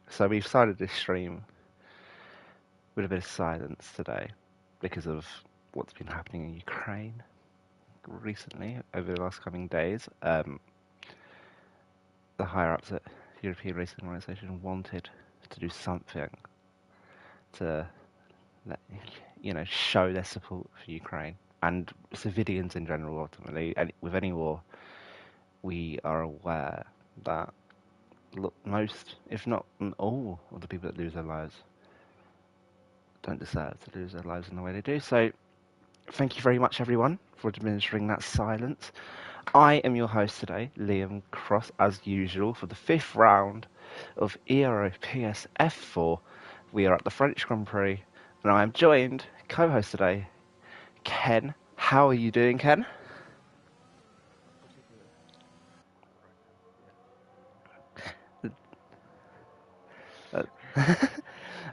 So we've started this stream with a bit of silence today because of what's been happening in Ukraine recently over the last coming days. The higher ups at European Racing Organisation wanted to do something to let, show their support for Ukraine and civilians in general. Ultimately, and with any war, we are aware that most, if not all, of the people that lose their lives don't deserve to lose their lives in the way they do. So, thank you very much, everyone, for administering that silence. I am your host today, Liam Cross, as usual, for the 5th round of Ero Ps F4. We are at the French Grand Prix, and I am joined, co-host today, Ken. How are you doing, Ken?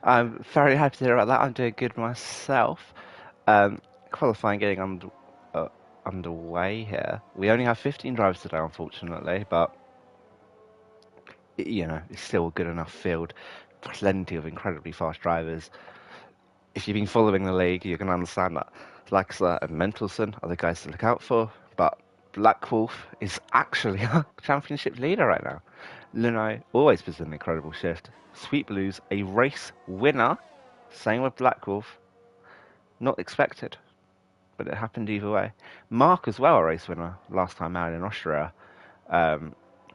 I'm very happy to hear about that. I'm doing good myself. Qualifying getting underway here. We only have 15 drivers today, unfortunately, but it's still a good enough field. Plenty of incredibly fast drivers. If you've been following the league, you can understand that Laxler and Mentelson are the guys to look out for, but Black Wolf is actually our championship leader right now. Luno always puts in an incredible shift. Sweet Blues, a race winner. Same with Black Wolf. Not expected, but it happened either way. Mark as well, a race winner last time out in Austria.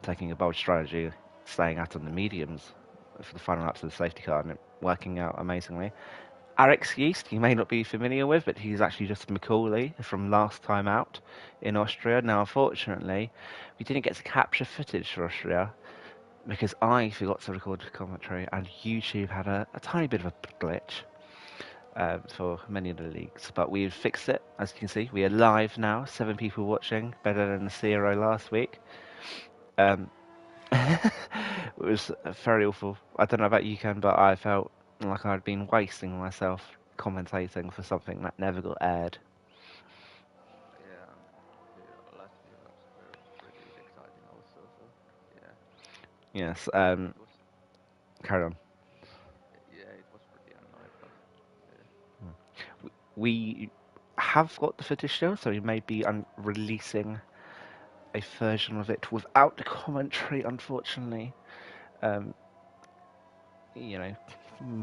taking a bold strategy, staying out on the mediums for the final laps of the safety car, and it working out amazingly. Alex Yeast, you may not be familiar with, but he's actually just Macaulay from last time out in Austria. Now, unfortunately, we didn't get to capture footage for Austria because I forgot to record the commentary, and YouTube had a tiny bit of a glitch for many of the leagues. But we've fixed it, as you can see. We are live now, 7 people watching, better than the Zero last week. Um, it was very awful. I don't know about you, Ken, but I felt like I'd been wasting myself commentating for something that never got aired. Yeah, the last few laps were pretty exciting also, so yeah. Yes, It was, carry on. yeah, it was pretty annoying, but yeah. We have got the footage still, so we may be releasing a version of it without the commentary, unfortunately. Um, you know,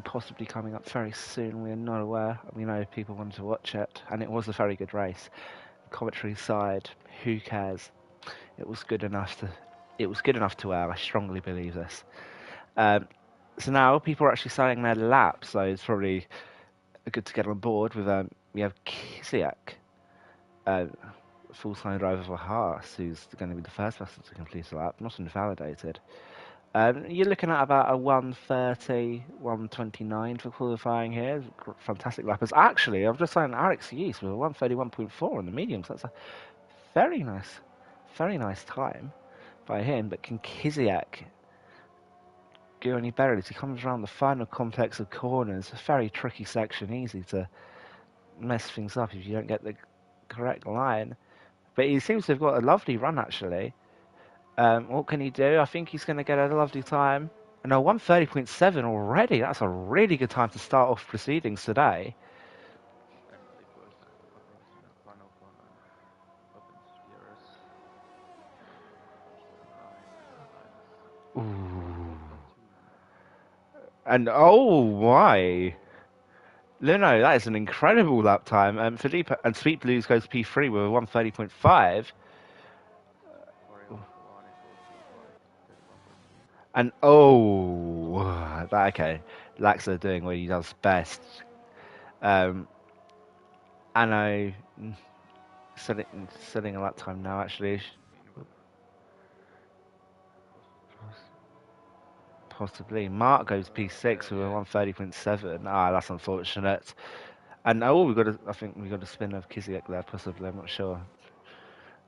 possibly coming up very soon. We're not aware. We know people wanted to watch it, and it was a very good race. Commentary side, who cares? It was good enough to. It was good enough to air. I strongly believe this. Um, so now people are actually selling their laps, so it's probably good to get on board with. We have Kisiak, full-time driver for Haas, who's going to be the first person to complete a lap, not invalidated. You're looking at about a 1:30, 1:29 for qualifying here. Fantastic lappers. Actually, I've just signed Alex Yeast with a 1:31.4 on the mediums. That's a very very nice time by him. But can Kiziak go any better as he comes around the final complex of corners? A very tricky section, easy to mess things up if you don't get the correct line. But he seems to have got a lovely run, actually. What can he do? I think he's going to get a lovely time. No, 1:30.7 already. That's a really good time to start off proceedings today. And it was approaching the final corner and opens Eros comes to the line and minus Ooh. 0.2. And oh my. No, that is an incredible lap time. Felipe and Sweet Blues goes P3 with a 1:30.5. Orion Kalani goes P5, 31.3. And oh, that okay. Laxa doing what he does best. Um, Anno setting a lap time now actually. Meanwhile, Possibly. Mark goes yeah, P6 with a yeah. 1:30.7. Ah, that's unfortunate. And oh, we got a. I think we got a spin of Kiziak there, possibly. I'm not sure.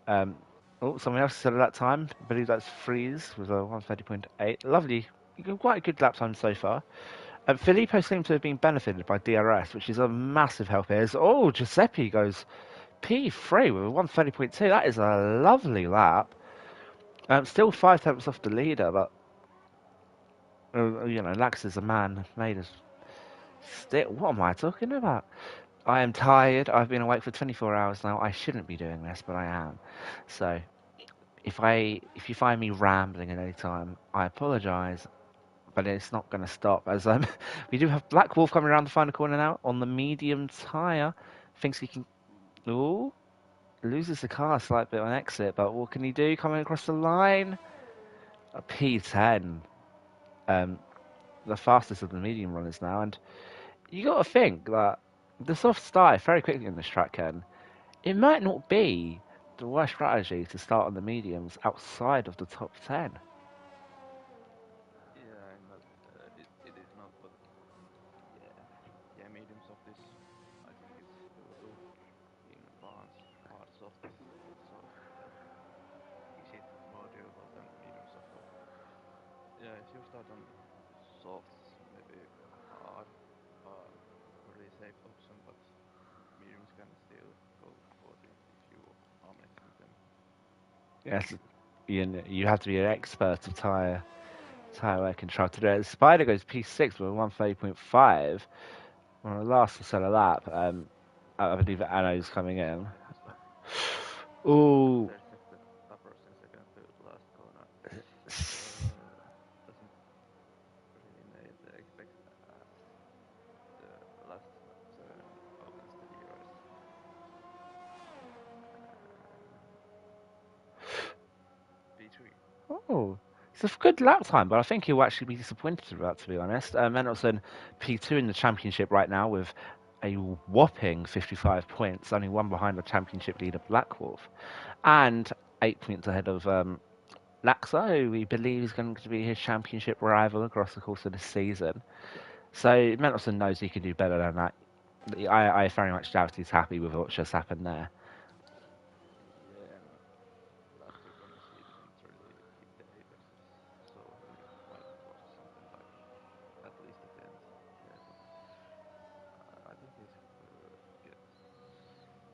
Um, oh, someone else said at that time. I believe that's Freeze with a 1:30.8. Lovely. Quite a good lap time so far. Filippo seems to have been benefited by DRS, which is a massive help here. Oh, Giuseppe goes P3 with a 1:30.2. That is a lovely lap. Still 5 tenths off the leader, but Lax is a man made of steel. What am I talking about? I am tired. I've been awake for 24 hours now. I shouldn't be doing this, but I am. So if you find me rambling at any time, I apologise, but it's not going to stop. As we do have Black Wolf coming around the final corner now on the medium tyre. Thinks he can. Ooh, loses the car a slight bit on exit, but what can he do? Coming across the line, a P10. Um, the fastest of the medium runners now, and you got to think that the soft start very quickly in this track, Ken. It might not be the worst strategy to start on the mediums outside of the top 10. Yeah, not, it is not, but yeah, yeah, medium soft is, I think it's doable in parts of this, so yeah, is it more doable than medium soft? But yeah, if you start on softs, maybe hard are really safe option, but mediums can still go 40 if you are messing them. Yes, you have to be an expert of tyre wear control to do it. Spider goes P6 with a 130.5 on the last set of lap. I believe that Anno's coming in. Ooh. There's just the approaching second to last corner. Doesn't really need expect the last turn opens the ERS. P3. Oh, it's a good lap time, but I think he'll actually be disappointed with that, to be honest. Mendelssohn P2 in the championship right now with a whopping 55 points, only one behind the championship leader Blackwolf, and 8 points ahead of Laxa, who we believe is going to be his championship rival across the course of the season. So Mendelssohn knows he can do better than that. I very much doubt he's happy with what's just happened there. Yeah, and last week when he didn't really hit the apexes, so he might lost something like at least a tenth there, but I think he's get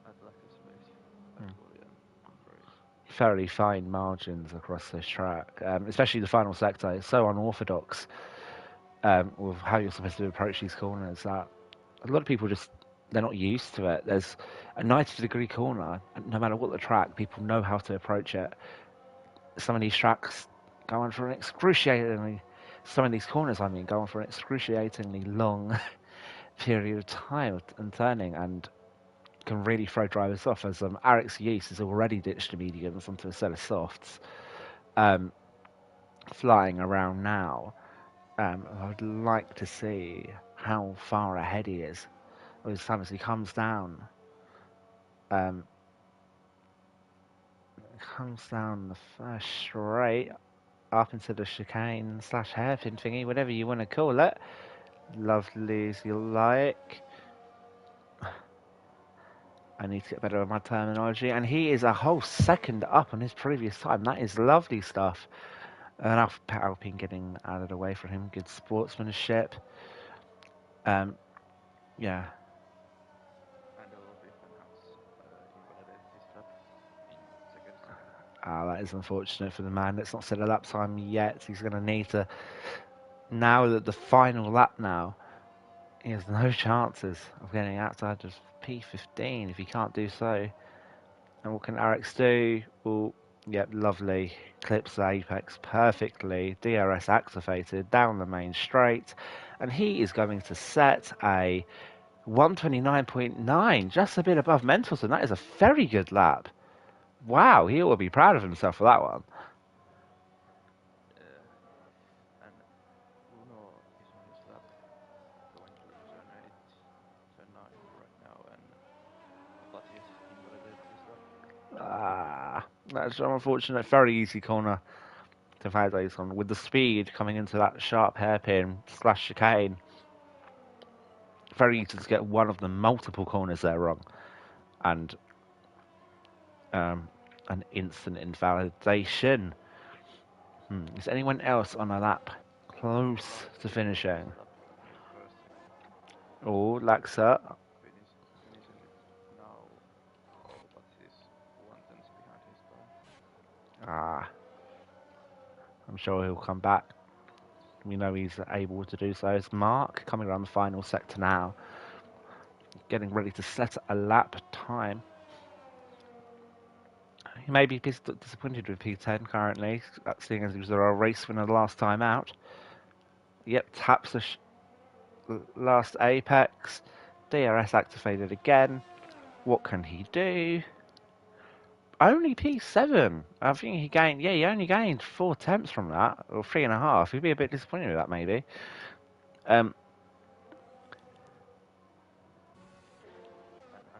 at Lacker's pace actually and race. Fairly fine margins across this track, especially the final sector. It's so unorthodox with how you're supposed to approach these corners that a lot of people just they're not used to it. There's a 90-degree corner, and no matter what the track, people know how to approach it. Some of these tracks go on for an excruciatingly, some of these corners, I mean, go on for an excruciatingly long period of time and turning, and can really throw drivers off. As Eric's use has already ditched the mediums onto a set of softs, um, flying around now. I'd like to see how far ahead he is. This time as he comes down um, the first straight up into the chicane slash hairpin thingy, whatever you want to call it. Lovely as you like. I need to get better at my terminology. And he is a whole second up on his previous time. That is lovely stuff. And Alpine getting out of the way for him. Good sportsmanship. Yeah. And Olofinen has invalidated his lap in seconds. That is unfortunate for the man. Let's not set a lap time yet. He's going to need to. Now that the final lap now, he has no chances of getting outside of P15 if he can't do so. And what can Alex do? Well, yep, lovely. Clips the apex perfectly. DRS activated down the main straight. And he is going to set a 129.9, just a bit above Mendelssohn. That is a very good lap. Wow, he ought to be proud of himself for that one. And Bruno is on his lap going to turn 8, turn 9 right now, and but he's invalidated his lap. That's unfortunate. Very easy corner to Valdes on with the speed coming into that sharp hairpin slash chicane. Very easy to get one of the multiple corners there wrong, and an instant invalidation. Is anyone else on a lap close to finishing? Lap in first sector. Oh, Laxa. Finishing it now, but he's 1/10 behind his time. I'm sure he'll come back. We know he's able to do so. It's Mark coming around the final sector now, getting ready to set a lap time. He may be disappointed with P10 currently, seeing as he was a race winner the last time out. Yep, taps the last apex. DRS activated again. What can he do? Only P7. I think he gained. Yeah, he only gained 4 tenths from that, or 3.5. He'd be a bit disappointed with that, maybe. And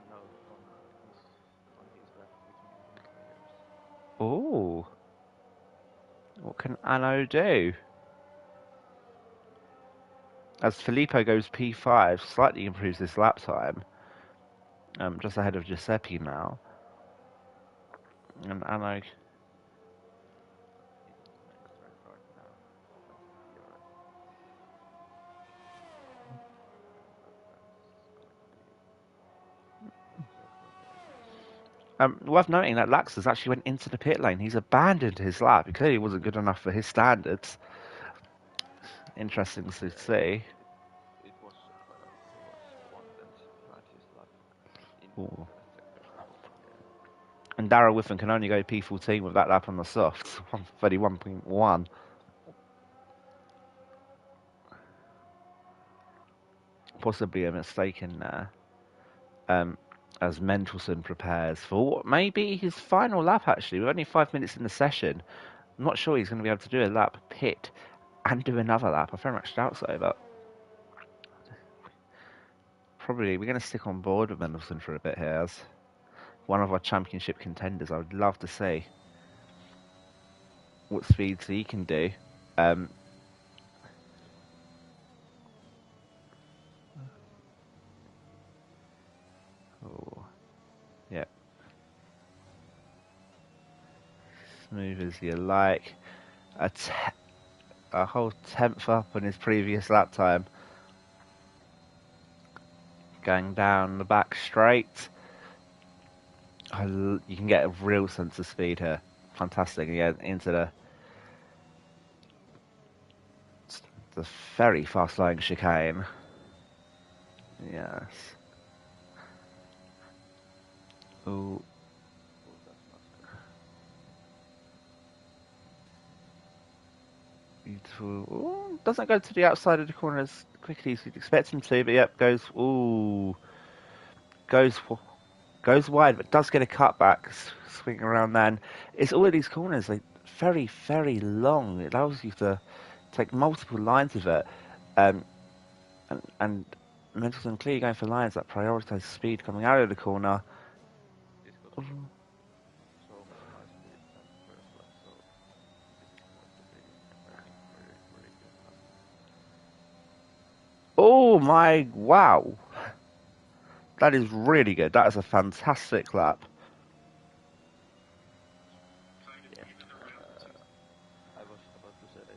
now on his lap with medium tires. Oh, what can Anno do? As Filippo goes P5, slightly improves his lap time. Just ahead of Giuseppe now. And Anno. He's on the main straight right now. That's the DRS. And lap time is going to be in circle there. Worth noting that Laxas actually went into the pit lane. He's abandoned his lap. He clearly wasn't good enough for his standards. Interesting to see. It was he was 1/10 behind his lap in Ooh. first sector, so yeah. And Darrell Whiffen can only go P14 with that lap on the softs. 131.1. Possibly a mistake in there. As Mendelssohn prepares for what may be his final lap, actually. We're only 5 minutes in the session. not sure he's going to be able to do a lap pit and do another lap. I very much doubt so, but probably we're going to stick on board with Mendelssohn for a bit here as one of our championship contenders. I would love to see what speeds he can do. Oh, yeah. Smooth as you like. A whole 10th up on his previous lap time. Going down the back straight. You can get a real sense of speed here. Fantastic. Yeah, into the very fast line chicane. Yes. Oh. Beautiful. Ooh, doesn't go to the outside of the corner as quickly as you'd expect him to, but yep, goes. Ooh. Goes wide, but does get a cutback, swinging around then. It's all of these corners, like very, very long. It allows you to take multiple lines of it. And Mendelssohn clearly going for lines that prioritise speed coming out of the corner. He's got so much high speed at first lap, so this is going to be, I think, very, very good lap. Oh my, wow. That is really good. That is a fantastic lap. Yeah, I was about to say in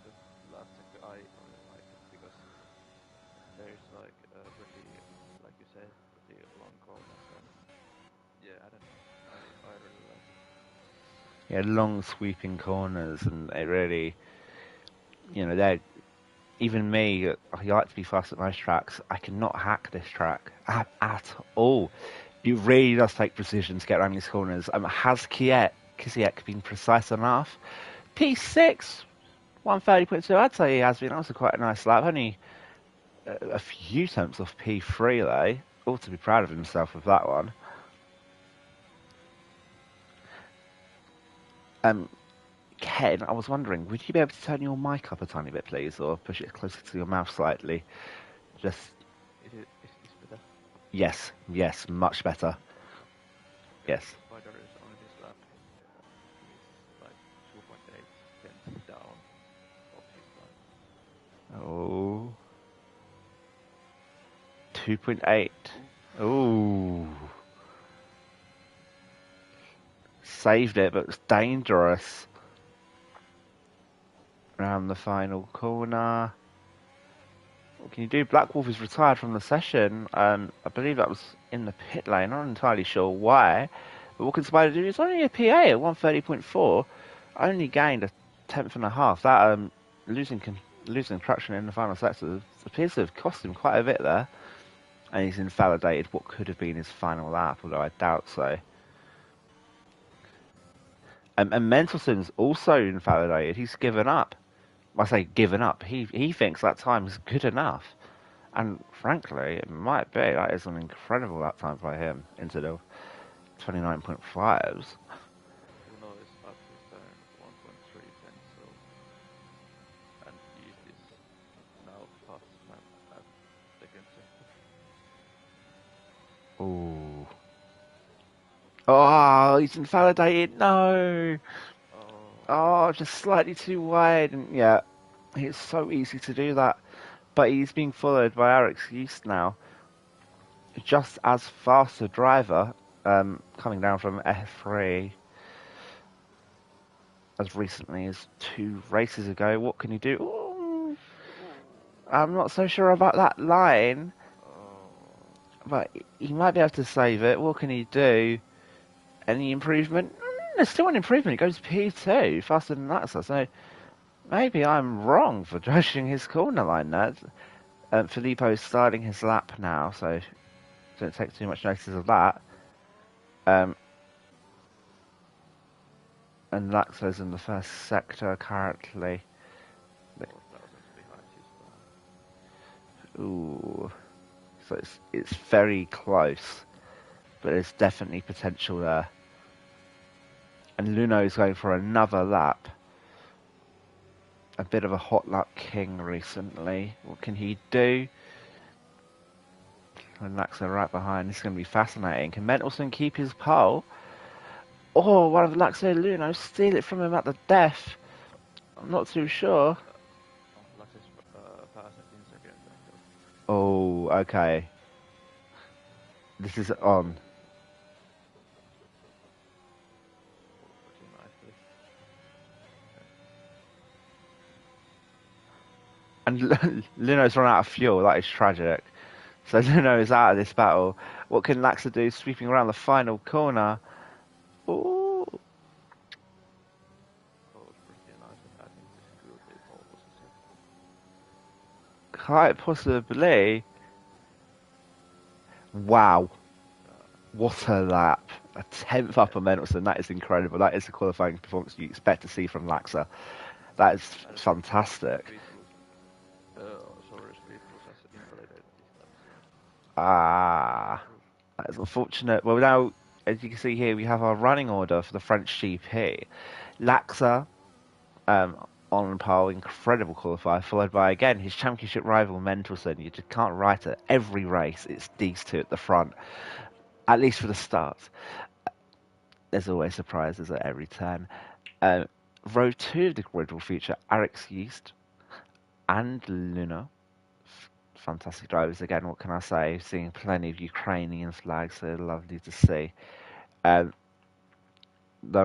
the last sector I really like it because there's like pretty, like you said, pretty long corners and yeah, I don't know, I really like it. Yeah, long sweeping corners, and it really, they're even me, I like to be fast at most tracks. I cannot hack this track at all. It really does take precision to get around these corners. Has Kisiek been precise enough? P6, 130.2. I'd say he has been. Also quite a nice lap. Only a few tenths off P3 though. Ought to be proud of himself with that one. Ken, I was wondering, would you be able to turn your mic up a tiny bit, please, or push it closer to your mouth slightly? Just. Is this better? Yes, much better. Yes. Spider is on this lap, he's like 2.8 tenths down off his line. Oh. 2.8. Ooh. Saved it, but it's dangerous. Around the final corner. What can you do? Black Wolf is retired from the session. I believe that was in the pit lane. I'm not entirely sure why. But what can Spider do? It's only a PA at 130.4. Only gained a tenth and a half. That losing traction in the final sector appears to have cost him quite a bit there. And he's invalidated what could have been his final lap, although I doubt so. And Mendelssohn's also invalidated. He's given up. I say given up. He thinks that time is good enough. And frankly, it might be. That is an incredible lap time by him into the 29.5s. Uno is at his turn 1.3 tenths, so and East is now past map at second sector. Ooh. Oh, he's invalidated. No. Oh, just slightly too wide. And yeah, it's so easy to do that. But he's being followed by Alex East now. Just as fast a driver, coming down from F3 as recently as 2 races ago. What can he do? Ooh, I'm not so sure about that line. But he might be able to save it. What can he do? Any improvement? There's still an improvement. It goes P2, faster than that. So maybe I'm wrong for judging his corner line there. Filippo's starting his lap now, so don't take too much notice of that. And Laxo's in the first sector currently. 4,000 behind his line. Ooh. So it's very close. But there's definitely potential there. And Luno's going for another lap. a bit of a hot luck king recently. What can he do? And Laxo right behind. This is going to be fascinating. Can Mendelsohn keep his pole? Or one of Laxo Luno steal it from him at the death? I'm not too sure. Lux is faster in second actually. Oh, okay. This is on. Oh, pretty nicely. And Luno's run out of fuel. That is tragic. So Luno is out of this battle. What can Laxa do? Sweeping around the final corner. Ooh. Oh, pretty nice. I think this could be pole position. Quite possibly. Wow. What a lap. A 10th up on Mendelsohn. That is incredible. That is the qualifying performance you expect to see from Laxa. That is And fantastic. Speed Plus. Sorry, Speed Plus has invalidated this lap, so Ah, that is unfortunate. Well, now, as you can see here, we have our running order for the French GP. Laxa on pole, incredible qualifier, followed by, again, his championship rival, Mendelsohn. You just can't write it. Every race, it's these two at the front, at least for the start. There's always surprises at every turn. Row 2 of the grid will feature Alex Yeast and Luna. Fantastic drivers again, what can I say? Seeing plenty of Ukrainian flags, so lovely to see. The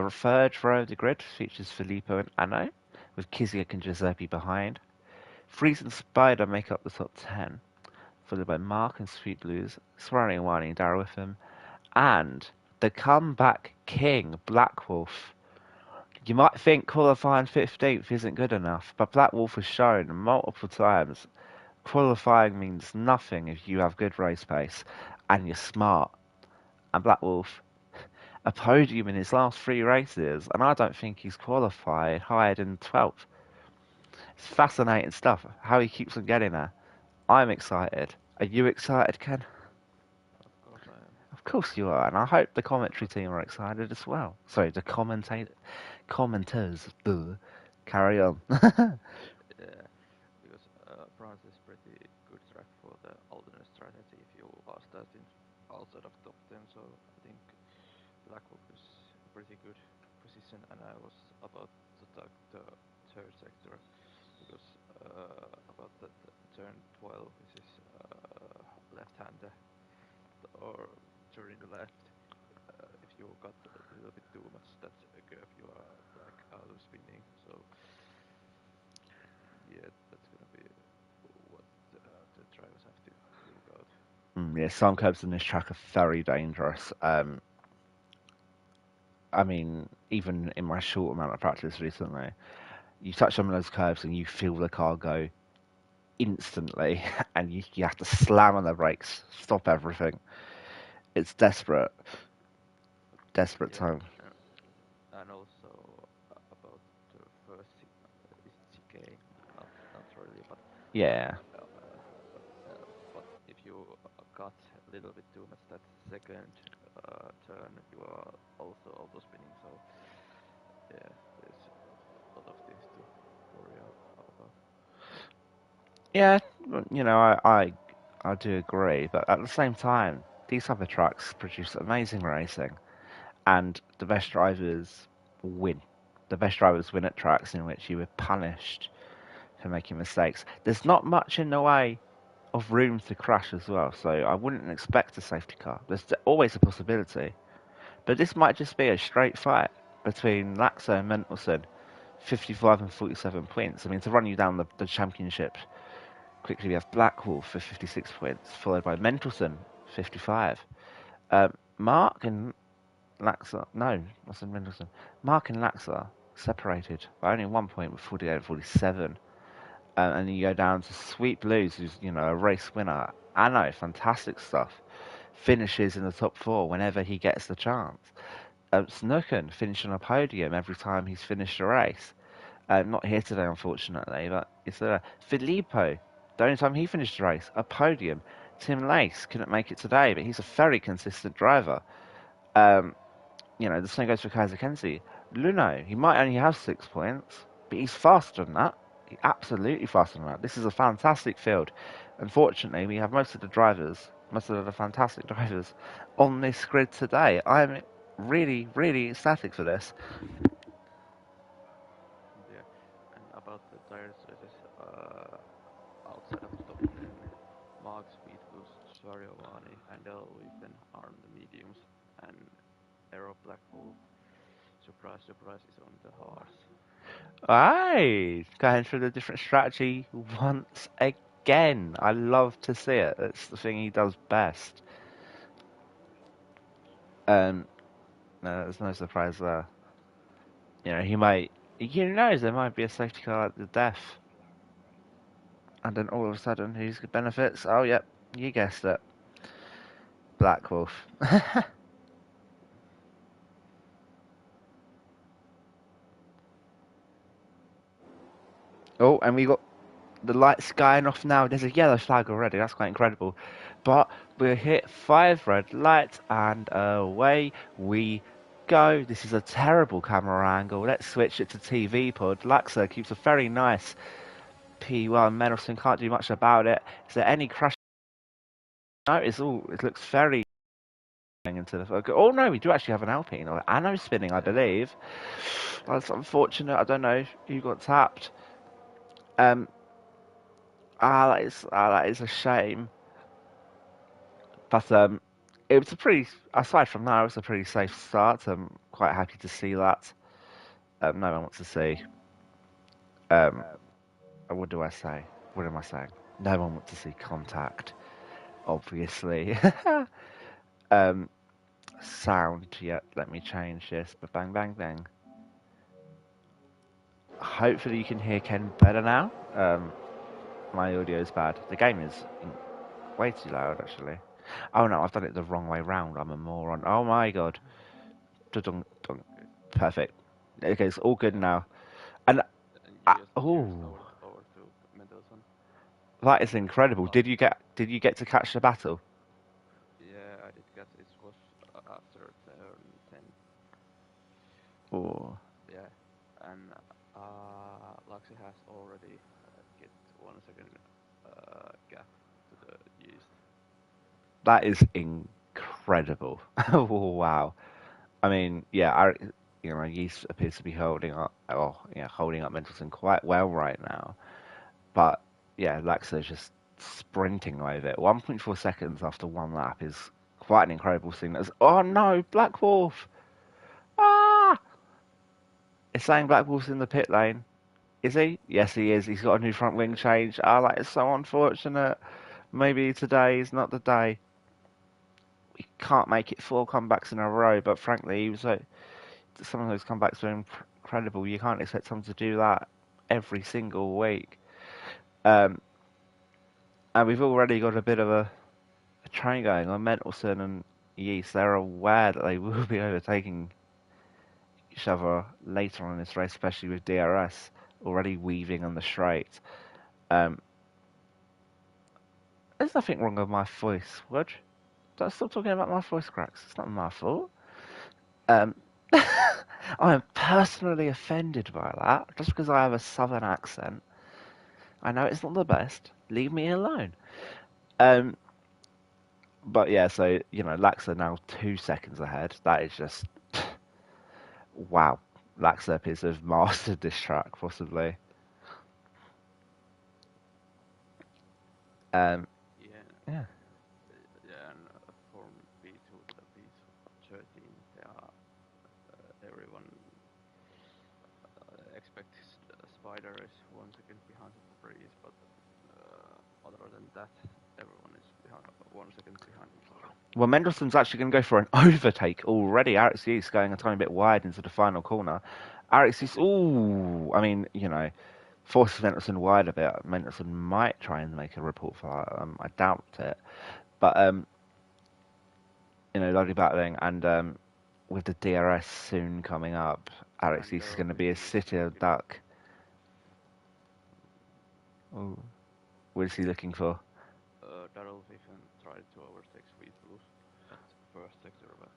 third row of the grid features Filippo and Anno, with Kiziak and Giuseppe behind. Freeze and Spider make up the top 10, followed by Mark and Sweet Blues, Swearing and Whining Darrow with him, and the comeback king, Black Wolf. You might think qualifying 15th isn't good enough, but Black Wolf has shown multiple times qualifying means nothing if you have good race pace and you're smart. And Black Wolf, a podium in his last 3 races, and I don't think he's qualified higher than 12th. It's fascinating stuff, how he keeps on getting there. I'm excited. Are you excited, Ken? of course I am. Of course you are, and I hope the commentary team are excited as well. Sorry, the commenters. Duh. Carry on. Yeah, because France is pretty good track for the alternate strategy if you are starting outside of top 10, so I think Black Wolf is a pretty good position, and I was about to talk the third sector because about that turn 12, which is left-hander or turning left. If you got a little bit too much that curve, you are like out of spinning. So yeah, that's gonna be what the drivers have to look out. Yeah, some curbs in this track are very dangerous. I mean, even in my short amount of practice recently, you touch some of those curves and you feel the car go instantly, and you have to slam on the brakes, stop everything. It's desperate, desperate Yeah, time. and also about the first is it chicane? Not really, Yeah, but if you cut a little bit too much that second turn, you are also auto spinning. So yeah, there's a lot of things to worry about. yeah, I do agree, but at the same time, these other tracks produce amazing racing, and the best drivers win. The best drivers win at tracks in which you are punished for making mistakes. There's not much in the way of room to crash as well, so I wouldn't expect a safety car. There's always a possibility, but this might just be a straight fight between Laxo and Mendelsohn, 55 and 47 points. I mean, to run you down the championship quickly, we have Blackwall for 56 points, followed by Mendelsohn, 55. Mark and Laxa, no, what's in Mendelsohn? Mark and Laxa separated by only 1 point with 48 and 47. And then you go down to Sweet Blues, who's, a race winner. I know, fantastic stuff. Finishes in the top 4 whenever he gets the chance. Snooken finished on a podium every time he's finished a race. Not here today, unfortunately, but it's there. Filippo, the only time he finished a race, a podium. Tim Lace couldn't make it today, but he's a very consistent driver. Um, the same goes for Kaiser Kenzie. Luno, he might only have 6 points, but he's faster than that. absolutely faster than that. This is a fantastic field. Unfortunately, we have most of the fantastic drivers on this grid today. I'm really, really ecstatic for this. Yeah, and about the tire choices, outside of top 10, Mark Speedboost, Swarovani, and Elwithen are on the mediums, and Ero Blackpool, surprise, surprise, is on the hards. Aye, going through the different strategy once again. I love to see it. It's the thing he does best. No, there's no surprise there. You know, he knows there might be a safety car at the death. And then all of a sudden, who's the benefits? Oh, yep, you guessed it. Black Wolf. Oh, and we got the lights going off now. There's a yellow flag already. That's quite incredible. But we hit 5 red lights and away we go. This is a terrible camera angle. Let's switch it to TV pod. Laxa keeps a very nice P1. Mendelson can't do much about it. Is there any crash? No, it looks very into the focus. Oh no, we do actually have an Alpine or Anno spinning, I believe. That's unfortunate. I don't know who got tapped. Um, that is a shame. But it was a pretty. Aside from that, it was a pretty safe start. I'm quite happy to see that. No one wants to see. Um, what do I say? What am I saying? No one wants to see contact. Obviously. um, sound. Yeah, let me change this. But bang, bang, bang. Hopefully you can hear Ken better now. My audio is bad. The game is way too loud, actually. Oh no, I've done it the wrong way round. I'm a moron. Oh my god. Dun, dun. Okay, Perfect. Okay, it's all good now. And and you just cheers oh, over to Mendelssohn. that is incredible. But Did you get to catch the battle? yeah, I did guess it was after turn 10. Oh, Yeah, and Laxi has already get 1 second gap to the yeast. that is incredible. Oh, wow. I mean, yeah, Yeast appears to be holding up Mendelssohn quite well right now. But yeah, Laxo's just sprinting over it. 1.4 seconds after one lap is quite an incredible thing. Oh no, Black Wolf! Ah! It's saying Black Wolf's in the pit lane. Is he? Yes, he is. He's got a new front wing change. Ah, that is so unfortunate. Maybe today is not the day. We can't make it 4 comebacks in a row, but frankly, some of those comebacks are incredible. You can't expect someone to do that every single week. Um, and we've already got a bit of a train going on. Mendelsohn and Yeast, they're aware that they will be overtaking each other later on in this race, especially with DRS already weaving on the straight. Um, there's nothing wrong with my voice, Wood. Don't stop talking about my voice cracks. It's not my fault. Um, I am personally offended by that just because I have a southern accent. I know it's not the best. Leave me alone. Um, but yeah, so Lax are now 2 seconds ahead. That is just wow. Lax appears to have mastered this track, possibly. Um, Yeah, yeah, yeah, and from B2 to the B13, they are everyone expects Spider is 1 second behind the breeze, but other than that, everyone is 1 second behind each other. well, Mendelssohn's actually going to go for an overtake already. Alex East going a tiny bit wide into the final corner. Alex East, ooh, I mean, forces Mendelssohn wide a bit. Mendelssohn might try and make a report for that. I doubt it. But, lovely battling. And with the DRS soon coming up, Alex And East is going to be a Vicky is city of looking. duck. Ooh, what is he looking for? Daryl Vivian tried to overtake Sweet Blues at first sector, but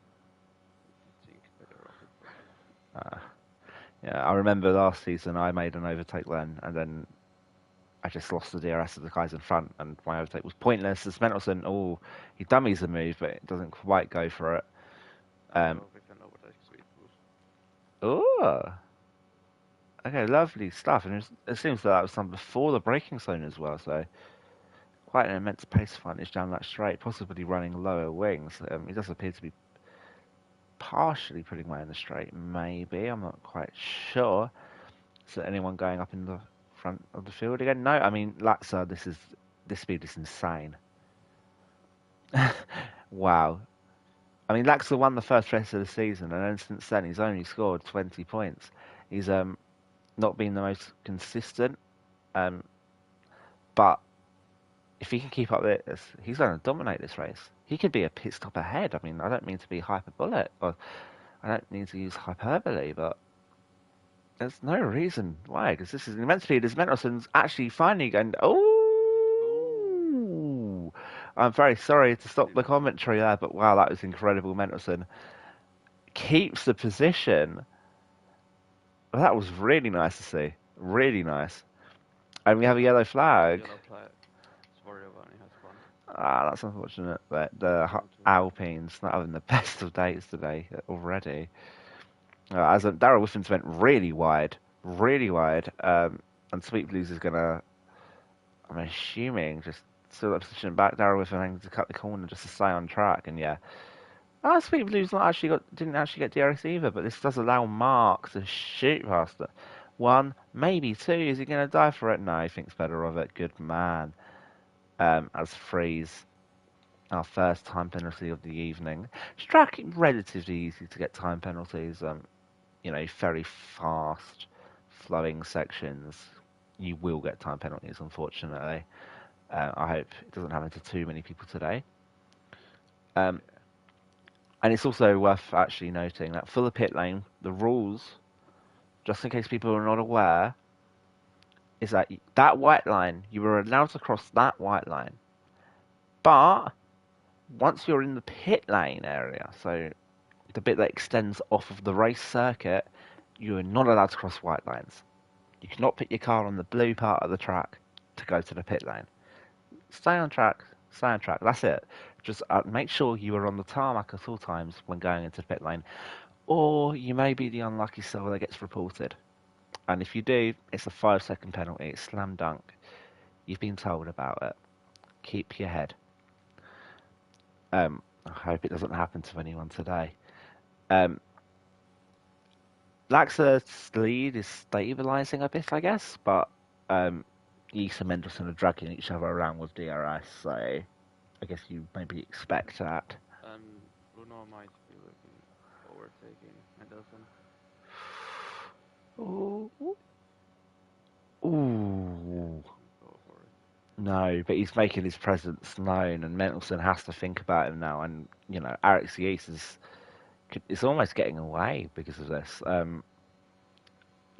didn't think better of it. But Yeah, I remember last season I made an overtake then, and then I just lost the DRS of the guys in front, and my overtake was pointless. As Mendelson, he dummies the move, but it doesn't quite go for it. With an overtake sweet boost. Oh, okay, lovely stuff. And it seems that was done before the braking zone as well, so quite an immense pace advantage down that straight, possibly running lower wings. He does appear to be partially putting away in the straight, maybe. I'm not quite sure. Is there anyone going up in the front of the field again? No, I mean, Latza, this speed is insane. Wow. I mean, Laxer won the first race of the season, and then since then he's only scored 20 points. He's not been the most consistent, but if he can keep up this, he's going to dominate this race. He could be a pit stop ahead. I mean, I don't mean to be hyperbolic, or I don't need to use hyperbole, but there's no reason why, because this is immense speed. As Mendelssohn's actually finally going, oh! I'm very sorry to stop the commentary there, but wow, that was incredible. Mendelssohn keeps the position. Well, that was really nice to see. Really nice. And we have a yellow flag. That's unfortunate. But the Alpines not having the best of days today already. As Darrell Whiffins went really wide, and Sweet Blues is gonna, I'm assuming, just still that position back. Darrell Whiffin having to cut the corner just to stay on track, and yeah. Sweet Blues didn't actually get DRS either, but this does allow Mark to shoot past it. 1, maybe 2. Is he going to die for it? No, he thinks better of it. Good man. As Freeze, our first time penalty of the evening. Track relatively easy to get time penalties. Very fast flowing sections. You will get time penalties, unfortunately. I hope it doesn't happen to too many people today. And it's also worth actually noting that for the pit lane, the rules, just in case people are not aware, is that white line, you were allowed to cross that white line. But once you're in the pit lane area, so the bit that extends off of the race circuit, you are not allowed to cross white lines. You cannot put your car on the blue part of the track to go to the pit lane. Stay on track. That's it. Just make sure you are on the tarmac at all times when going into the pit lane, or you may be the unlucky soul that gets reported. And if you do, it's a 5-second penalty. It's slam dunk. You've been told about it. Keep your head. I hope it doesn't happen to anyone today. Laxer's lead is stabilising a bit, I guess, but Yeast and Mendelssohn are dragging each other around with DRS, so I guess you maybe expect that. And Bruno might be looking overtaking Mendelssohn. Ooh. Go for it. No, but he's making his presence known, and Mendelssohn has to think about him now. And Alex Yeast is almost getting away because of this.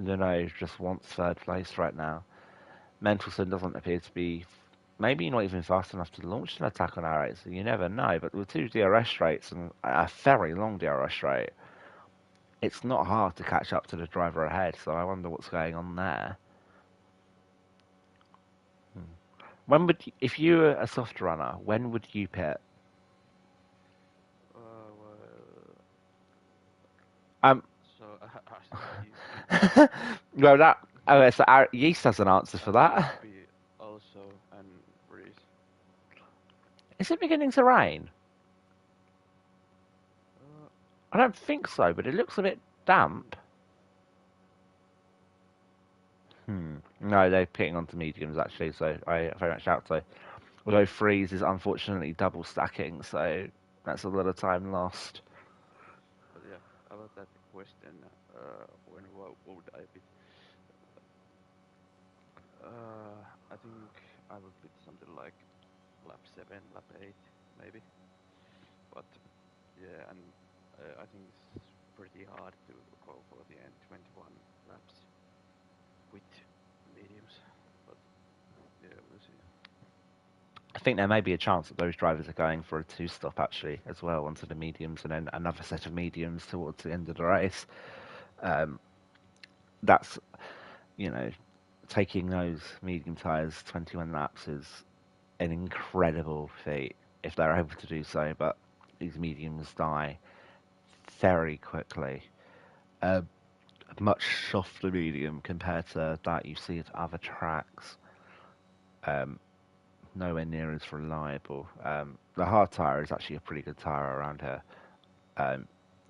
Luno just wants third place right now. Mendelssohn doesn't appear to be, maybe not even fast enough to launch an attack on R8, so you never know. But with 2 DRS straights and a very long DRS straight, it's not hard to catch up to the driver ahead. So I wonder what's going on there. If you were a soft runner, when would you pit? So Yeast has an answer for that. Also, and Breeze. Is it beginning to rain? I don't think so, but it looks a bit damp. No, they're pitting onto mediums actually, so I very much doubt so. Although Freeze is unfortunately double stacking, so that's a lot of time lost. But yeah, about that question, when would I pit? I think I would pit something like lap 7, lap 8, maybe. But yeah, and I think it's pretty hard to go for the end 21 laps with mediums. But yeah, we'll see. I think there may be a chance that those drivers are going for a 2-stop actually as well onto the mediums, and then another set of mediums towards the end of the race. That's taking those medium tyres 21 laps is an incredible feat if they're able to do so, but these mediums die very quickly. A much softer medium compared to that you see at other tracks. Nowhere near as reliable. The hard tyre is actually a pretty good tyre around here.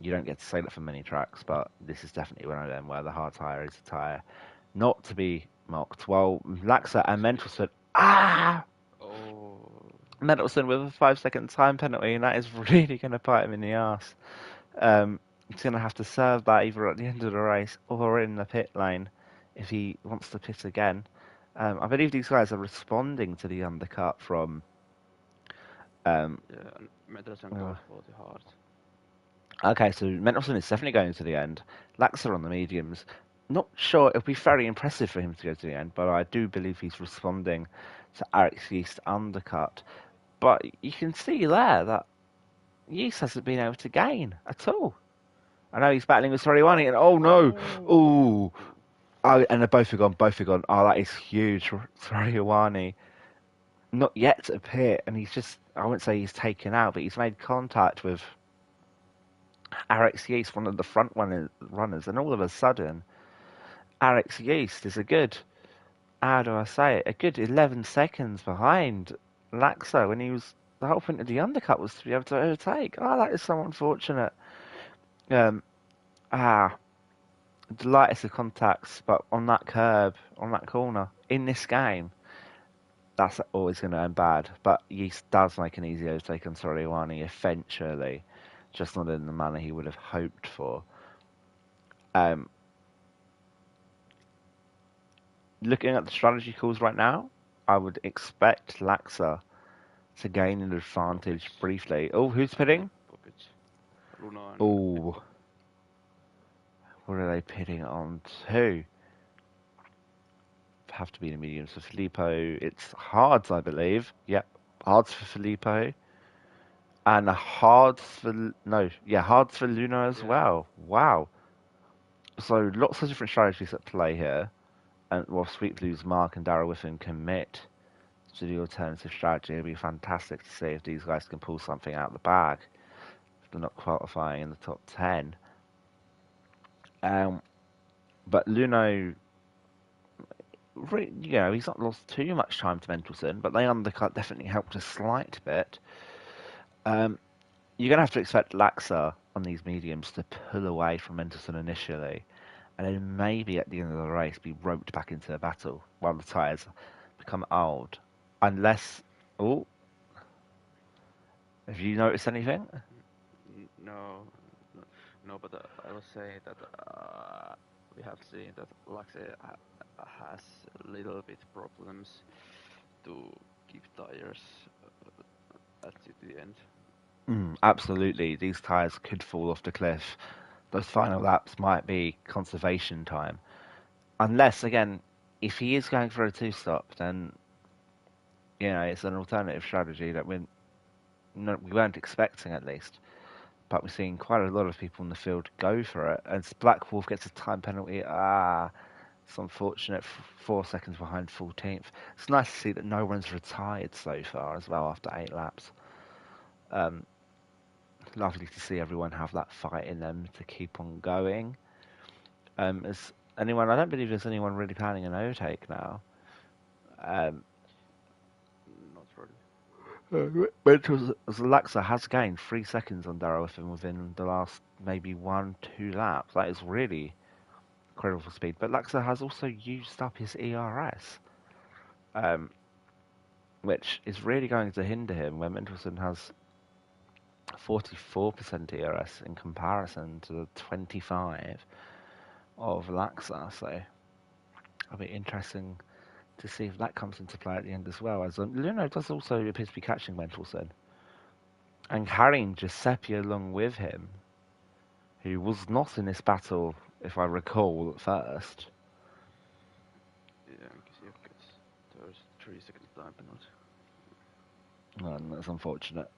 You don't get to say that for many tracks, but this is definitely one of them where the hard tyre is a tyre not to be mocked. Well, Laxa and Mendelsohn. Oh. Mendelsohn with a 5-second time penalty, and that is really going to bite him in the arse. He's going to have to serve that either at the end of the race or in the pit lane if he wants to pit again. I believe these guys are responding to the undercut from. Yeah, and Mendelssohn goes for the hard. Okay, so Mendelsohn is definitely going to the end. Laxa on the mediums. Not sure, it'll be very impressive for him to go to the end, but I do believe he's responding to Eric's Yeast undercut. But you can see there that Yeast hasn't been able to gain at all. I know he's battling with Soriwani, and oh no! Ooh! Oh, and they're both are gone, Oh, that is huge. Soriwani. Not yet to pit, and he's just, I wouldn't say he's taken out, but he's made contact with Alex Yeast, one of the front runners, and all of a sudden, Alex Yeast is a good, how do I say it, a good 11 seconds behind Laxo, when he was, the whole point of the undercut was to be able to overtake. Oh, that is so unfortunate. The lightest of contacts, but on that curb, on that corner, in this game, that's always going to end bad. But Yeast does make an easy overtake on Soriwani eventually, just not in the manner he would have hoped for. Looking at the strategy calls right now, I would expect Laxa to gain an advantage briefly. Oh, who's pitting? Oh, what are they pitting on to? Have to be the mediums for Filippo. It's hards, I believe. Yep, hards for Filippo. And hards for Luna as well. Wow. So lots of different strategies at play here. And while Sweet Blues, Mark and Darryl Whiffen commit to the alternative strategy, it'll be fantastic to see if these guys can pull something out of the bag. If they're not qualifying in the top 10. But Luno, he's not lost too much time to Mendelsohn, but they undercut definitely helped a slight bit. You're going to have to expect Laxa on these mediums to pull away from Mendelsohn initially, and then maybe at the end of the race be roped back into a battle while the tyres become old. Unless... Oh, have you noticed anything? No, but I was saying that we have seen that Laxe has a little bit problems to keep tires at the end. Absolutely, these tyres could fall off the cliff. Those final laps might be conservation time. Unless, again, if he is going for a two-stop, then, it's an alternative strategy that we weren't expecting, at least. But we're seeing quite a lot of people in the field go for it. As Black Wolf gets a time penalty, it's unfortunate, 4 seconds behind 14th. It's nice to see that no one's retired so far as well after 8 laps. Lovely to see everyone have that fight in them to keep on going. I don't believe there's anyone really planning an overtake now. Not really. Laxa has gained 3 seconds on Darrow within the last maybe 1-2 laps. That is really incredible speed. But Laxa has also used up his ERS, which is really going to hinder him when Mendelsohn has 44% ERS in comparison to the 25 of Laxa. So it'll be interesting to see if that comes into play at the end as well. As Luno does also appear to be catching Mendelsohn and carrying Giuseppe along with him, who was not in this battle, if I recall, at first. Yeah, because there's 3 seconds time penalty. And that's unfortunate.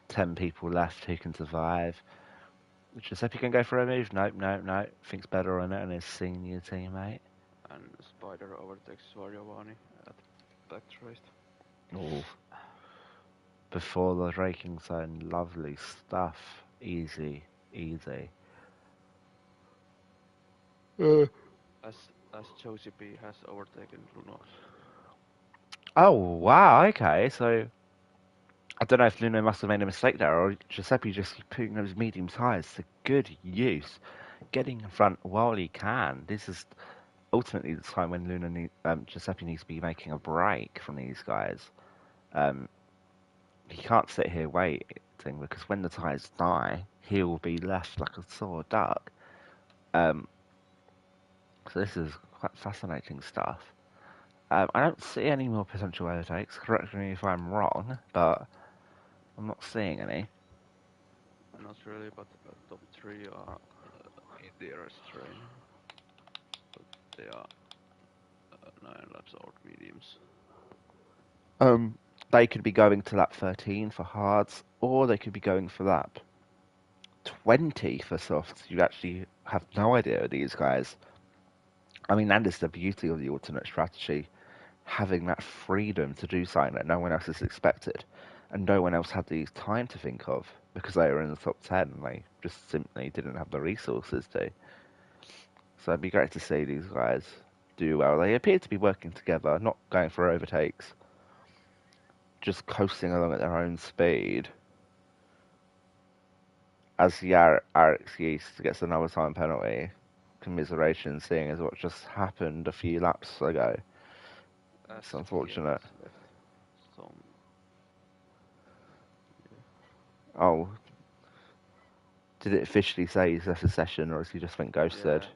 10 people left who can survive. Giuseppe can go for a move. Nope. Thinks better on it and his senior teammate. and Spider overtakes Swarjovani at backtrace. Oh, before the braking zone, lovely stuff. Easy, easy. As Josie P has overtaken Lunox. Oh, wow, okay, so I don't know if Luno must have made a mistake there, or Giuseppe just putting those medium tyres to good use, getting in front while he can. This is ultimately the time when Giuseppe needs to be making a break from these guys. He can't sit here waiting because when the tyres die, he will be left like a sore duck. Um, so this is quite fascinating stuff. I don't see any more potential overtakes. Correct me if I'm wrong, but I'm not seeing any. Not really, but top 3 are in the RS train. But they are 9 laps old mediums. They could be going to lap 13 for hards, or they could be going for lap 20 for softs. You actually have no idea with these guys. I mean, that is the beauty of the alternate strategy, having that freedom to do something that no one else has expected, and no one else had the time to think of because they were in the top 10 and they just simply didn't have the resources to. So it'd be great to see these guys do well. They appear to be working together, not going for overtakes, just coasting along at their own speed. As Alex Yeast gets another time penalty, commiseration seeing as what just happened a few laps ago. It's unfortunate. Left some. Yeah. Oh, did it officially say he's left the session, or has he just went ghosted? Yeah.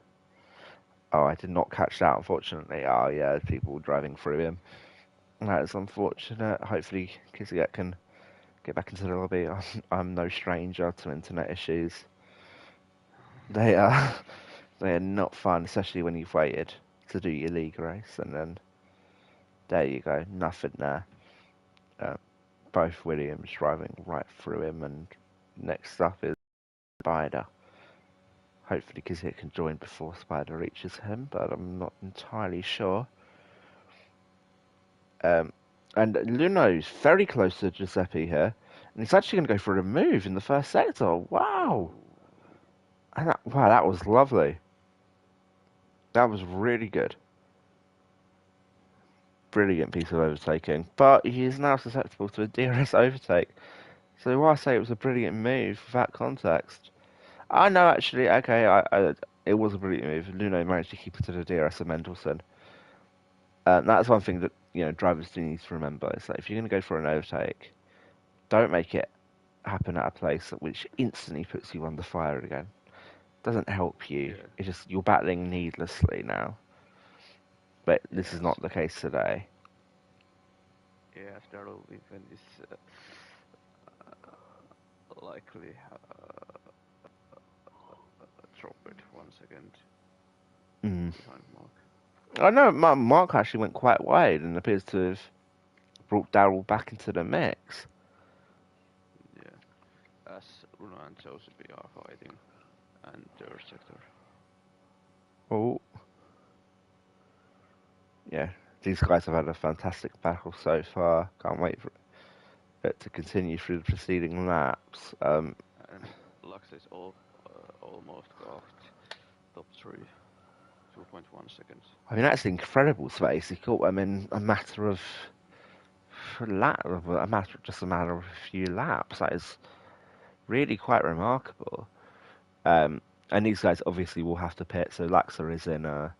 Oh, I did not catch that, unfortunately. Oh, yeah, people driving through him. That is unfortunate. Hopefully, Kizzyet can get back into the lobby. I'm no stranger to internet issues. They are, they are not fun, especially when you've waited to do your league race, and then there you go, nothing there. Both Williams driving right through him, and next up is Spider. Hopefully Kizzyet can join before Spider reaches him, but I'm not entirely sure. And Luno's very close to Giuseppe here, and he's actually going to go for a move in the first sector. Wow! And wow, that was lovely. That was really good. Brilliant piece of overtaking. But he is now susceptible to a DRS overtake. So why I say it was a brilliant move without context? I know actually, okay, it was a brilliant move. Luno managed to keep it to the DRS of Mendelssohn. That's one thing that drivers do need to remember. Is that if you're going to go for an overtake, don't make it happen at a place which instantly puts you under fire again. Doesn't help you. Yeah. It's just you're battling needlessly now. But this is not the case today. Yeah, Darrell event is likely drop it 1 second behind Mark. I know Mark actually went quite wide and appears to have brought Darrell back into the mix. Yeah, as Uno and Josephine are fighting, and third sector. Oh, yeah. These guys have had a fantastic battle so far. Can't wait for it to continue through the preceding laps. And Lux is almost got top 3, 2.1 seconds. I mean, that's incredible space. He caught them in a matter of just a matter of a few laps. That is really quite remarkable. And these guys obviously will have to pit. So Laxa is in a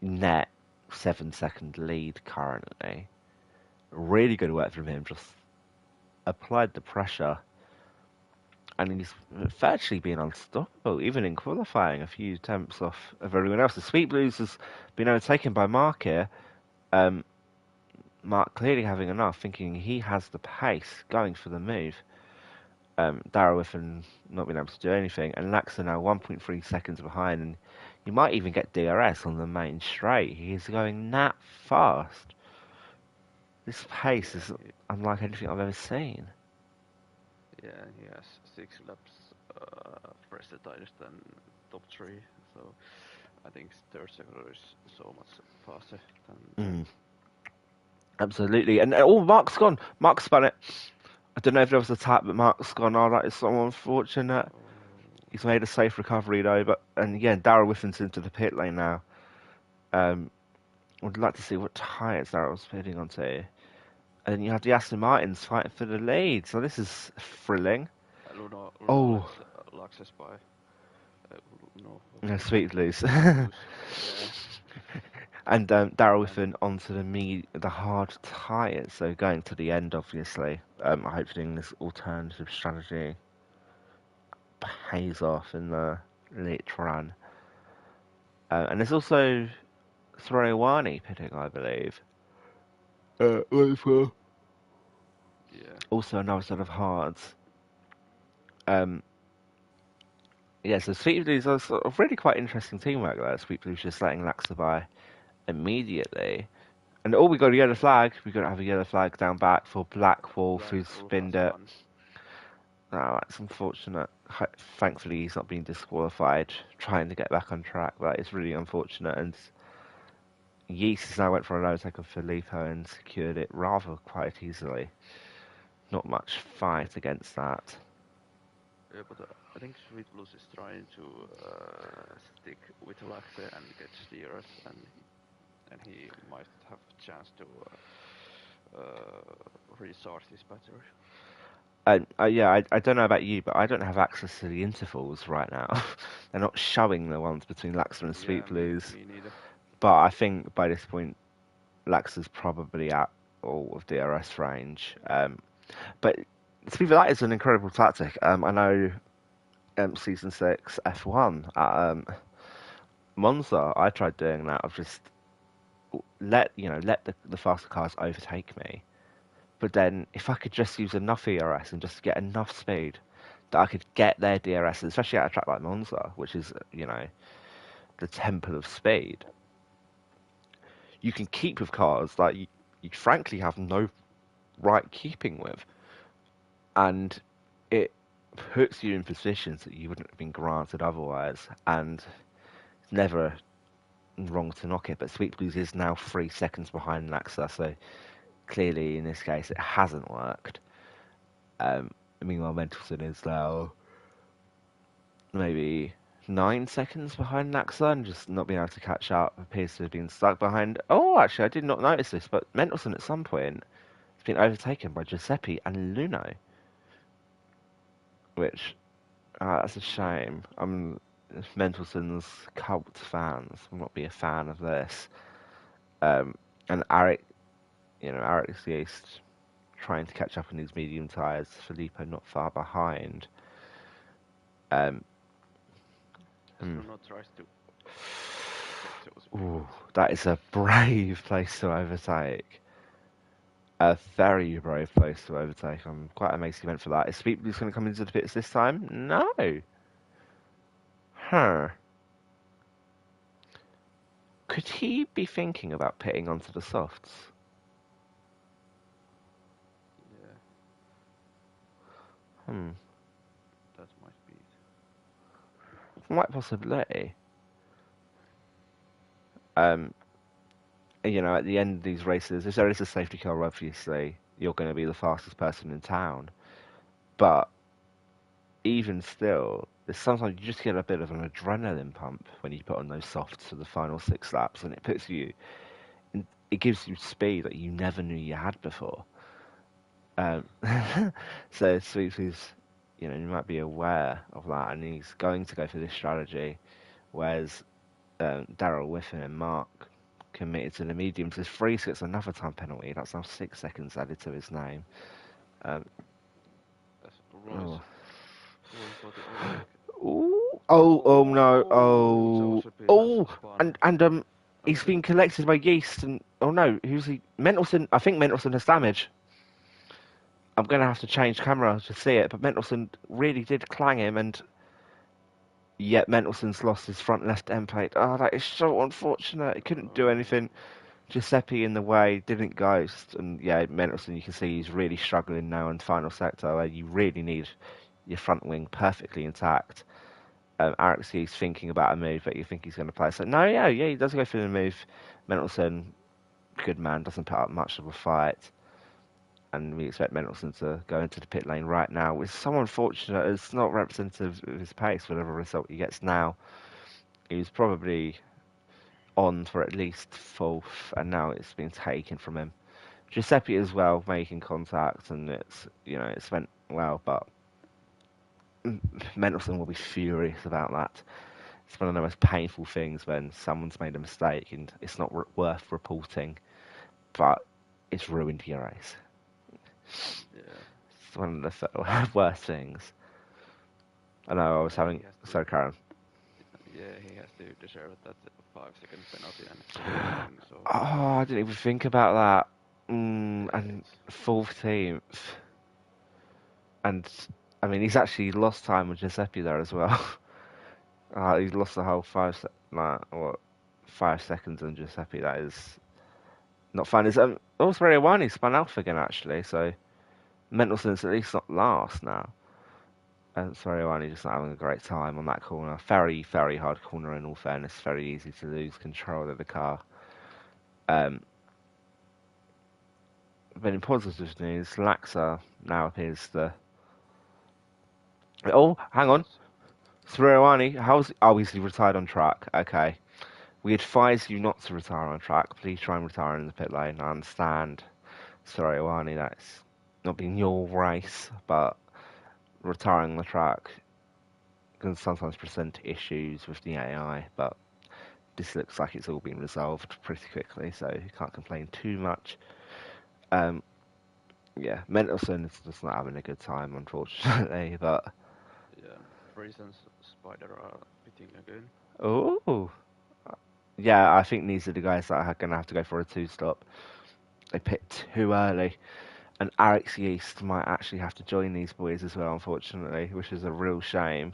net 7-second lead currently. Really good work from him. Just applied the pressure, and he's virtually been unstoppable. Even in qualifying, a few attempts off of everyone else. The Sweet Blues has been overtaken by Mark here. Mark clearly having enough, thinking he has the pace, going for the move. Darrowith and not being able to do anything, and Laxa now 1.3 seconds behind, and you might even get DRS on the main straight. He's going that fast. This pace is unlike anything I've ever seen. Yeah, he has 6 laps faster tires than top 3, so I think third sector is so much faster than. Absolutely. And oh, Mark's gone. Mark spun it. I don't know if there was a tap, but Mark's gone. Oh, that is so unfortunate. Oh, He's made a safe recovery though. But and again, Darrell Whiffen's into the pit lane now. Would like to see what tyres Darrell's pitting onto. And then you have the Aston Martins fighting for the lead. So this is thrilling. Luno Oh, Luxus by no. no, sweet loose. Yeah. And Darrell Whiffen onto the hard tyres. So going to the end, obviously. Hopefully this alternative strategy pays off in the late run. And there's also Throwani pitting, I believe. Yeah. Also another set of hards. Yeah, so Sweet Blues are sort of really quite interesting teamwork there. Sweet Blues just letting Laxa by immediately. And we got a yellow flag. We got to have a yellow flag down back for Black Wolf, who's spinned it. Oh, that's unfortunate. Thankfully, he's not being disqualified, trying to get back on track. But it's really unfortunate. And Yeast has now went for an overtake of Filippo and secured it rather quite easily. Not much fight against that. Yeah, but I think Sweet Blues is trying to stick with Laxe and get steers, and he might have a chance to restart his battery. Yeah, I don't know about you, but I don't have access to the intervals right now. They're not showing the ones between Laxa and Sweet Blues. Me neither. But I think by this point, Laxa's probably at all of DRS range. But to be fair, that is an incredible tactic. I know Season 6 F1 at Monza, I tried doing that. I've just let the faster cars overtake me. But then if I could just use enough ERS and just get enough speed that I could get their DRS, especially at a track like Monza, which is, the temple of speed, you can keep with cars that you frankly have no right keeping with. And it puts you in positions that you wouldn't have been granted otherwise. And it's never wrong to knock it, but Sweet Blues is now 3 seconds behind Laxa, so clearly in this case it hasn't worked. Meanwhile, Mentelson is now maybe 9 seconds behind Laxa and just not being able to catch up. Appears to have been stuck behind. Oh, actually, I did not notice this, but Mentelson at some point has been overtaken by Giuseppe and Luno. Which, that's a shame. I'm Mentelson's cult fans will not be a fan of this. And Eric, Eric's Yeast trying to catch up on these medium tyres. Filippo not far behind. Tries to. Ooh, that is a brave place to overtake. A very brave place to overtake. I'm quite amazed he went for that. Is Sweet Blues going to come into the pits this time? No. Huh. Could he be thinking about pitting onto the softs? Yeah. That might be it. Quite possibility. At the end of these races, if there is a safety car, obviously, you're going to be the fastest person in town. But even still, sometimes you just get a bit of an adrenaline pump when you put on those softs for the final 6 laps, and it gives you speed that you never knew you had before. So Sweet Blues, you might be aware of that, and he's going to go for this strategy, whereas Darrell Whiffen and Mark committed to the mediums. His free, so it's another time penalty. That's now 6 seconds added to his name. Oh no! And he's been collected by Yeast, and oh no, who's he? Mentelson. I think Mentelson has damage. I'm gonna have to change camera to see it, but Mentelson really did clang him, and yet Mentelson's lost his front left end plate. Oh, that is so unfortunate. He couldn't do anything. Giuseppe in the way, didn't ghost, and yeah, Mentelson, you can see he's really struggling now in final sector where you really need your front wing perfectly intact. Arexie's thinking about a move that you think he's going to play. So no, yeah, he does go for the move. Mendelsohn, good man, doesn't put up much of a fight, and we expect Mendelsohn to go into the pit lane right now. It's so unfortunate. It's not representative of his pace. Whatever result he gets now, he was probably on for at least fourth, and now it's been taken from him. Giuseppe as well making contact, and it's went well, but Mendelsohn will be furious about that. It's one of the most painful things when someone's made a mistake and it's not worth reporting, but it's ruined your race. Yeah. It's one of the worst things. I know I was having. Sorry, Karen. Yeah, he has to deserve that 5-second penalty and everything. So. Oh, I didn't even think about that. Yeah, And 14th. And, I mean, he's actually lost time with Giuseppe there as well. He's lost the whole 5 seconds on Giuseppe. That is not fun. It's also very one. He spun off again, actually. So, Mendelssohn's at least not last now. And Soriani just not having a great time on that corner. Very, very hard corner in all fairness. Very easy to lose control of the car. But in positive news, Laxa now appears the. Oh, hang on. Soriani, he's retired on track. Okay. We advise you not to retire on track. Please try and retire in the pit lane. I understand, Soriani, that's not been your race, but retiring on the track can sometimes present issues with the AI, but this looks like it's all been resolved pretty quickly, so you can't complain too much. Yeah, Mendelssohn is just not having a good time, unfortunately, but... Yeah, Reason's Spider are pitting again. Oh! Yeah, I think these are the guys that are going to have to go for a two-stop. They pit too early. And Alex Yeast might actually have to join these boys as well, unfortunately, which is a real shame.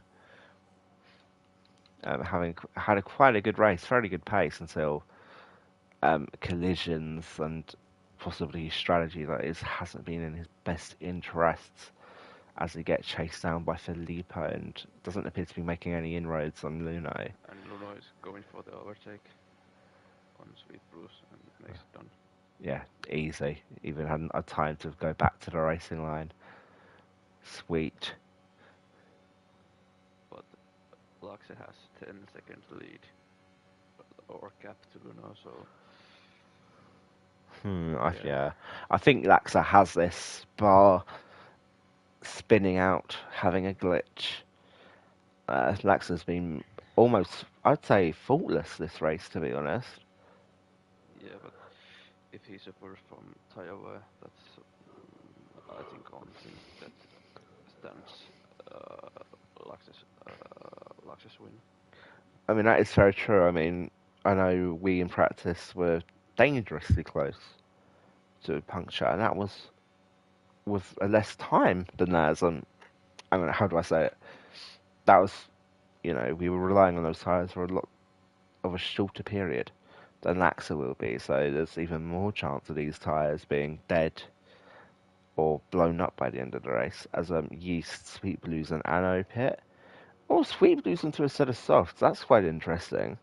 Having had quite a good race, fairly good pace until collisions and possibly his strategy hasn't been in his best interests as he gets chased down by Filippo and doesn't appear to be making any inroads on Luno. And Luno is going for the overtake on Sweet Bruce and makes it done. Yeah, easy. Even hadn't had time to go back to the racing line. Sweet. But Laxe has 10-second lead or cap to Luno, so. Yeah. I think Laxa has this bar spinning out, having a glitch. Laxa's been almost, I'd say, faultless this race, to be honest. Yeah, but if he suffers from tire wear, that's, I think, on thing that stands Lax's win. I mean, that is very true. I mean, I know we in practice were dangerously close to a puncture, and that was with less time than theirs. I mean, how do I say it? That was, we were relying on those tyres for a lot of a shorter period than Laxa will be, so there's even more chance of these tyres being dead or blown up by the end of the race, as Yeast, Sweet Blues and Anno pit. Or Sweet Blues into a set of softs, that's quite interesting.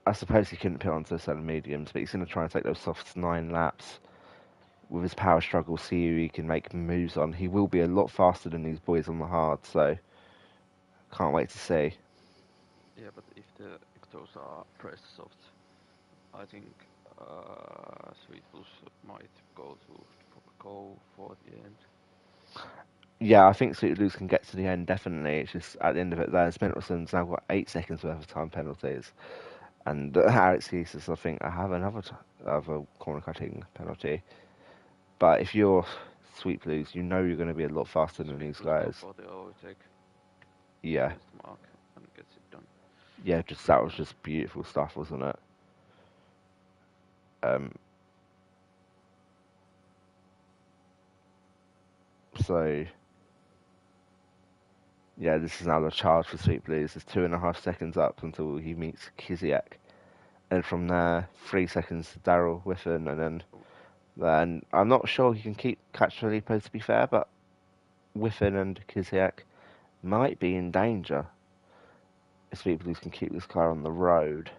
I suppose he couldn't pit onto a set of mediums, but he's going to try and take those softs 9 laps. With his power struggle, see who he can make moves on. He will be a lot faster than these boys on the hard, so can't wait to see. Yeah, but if those are press softs, I think Sweet Blues might go for the end. Yeah, I think Sweet Blues can get to the end, definitely. It's just at the end of it there, Mendelssohn's now got 8 seconds worth of time penalties. And our excuses, I think, I have another corner cutting penalty. But if you're Sweet Blues, you know you're going to be a lot faster than these guys. For the overtake. Yeah. Mark and gets it done. Yeah, that was just beautiful stuff, wasn't it? So, yeah, this is now the charge for Sweet Blues. There's 2.5 seconds up until he meets Kiziak. And from there, 3 seconds to Daryl Whiffen, and then I'm not sure he can catch Filippo, to be fair, but Whiffen and Kiziak might be in danger if people can keep this car on the road.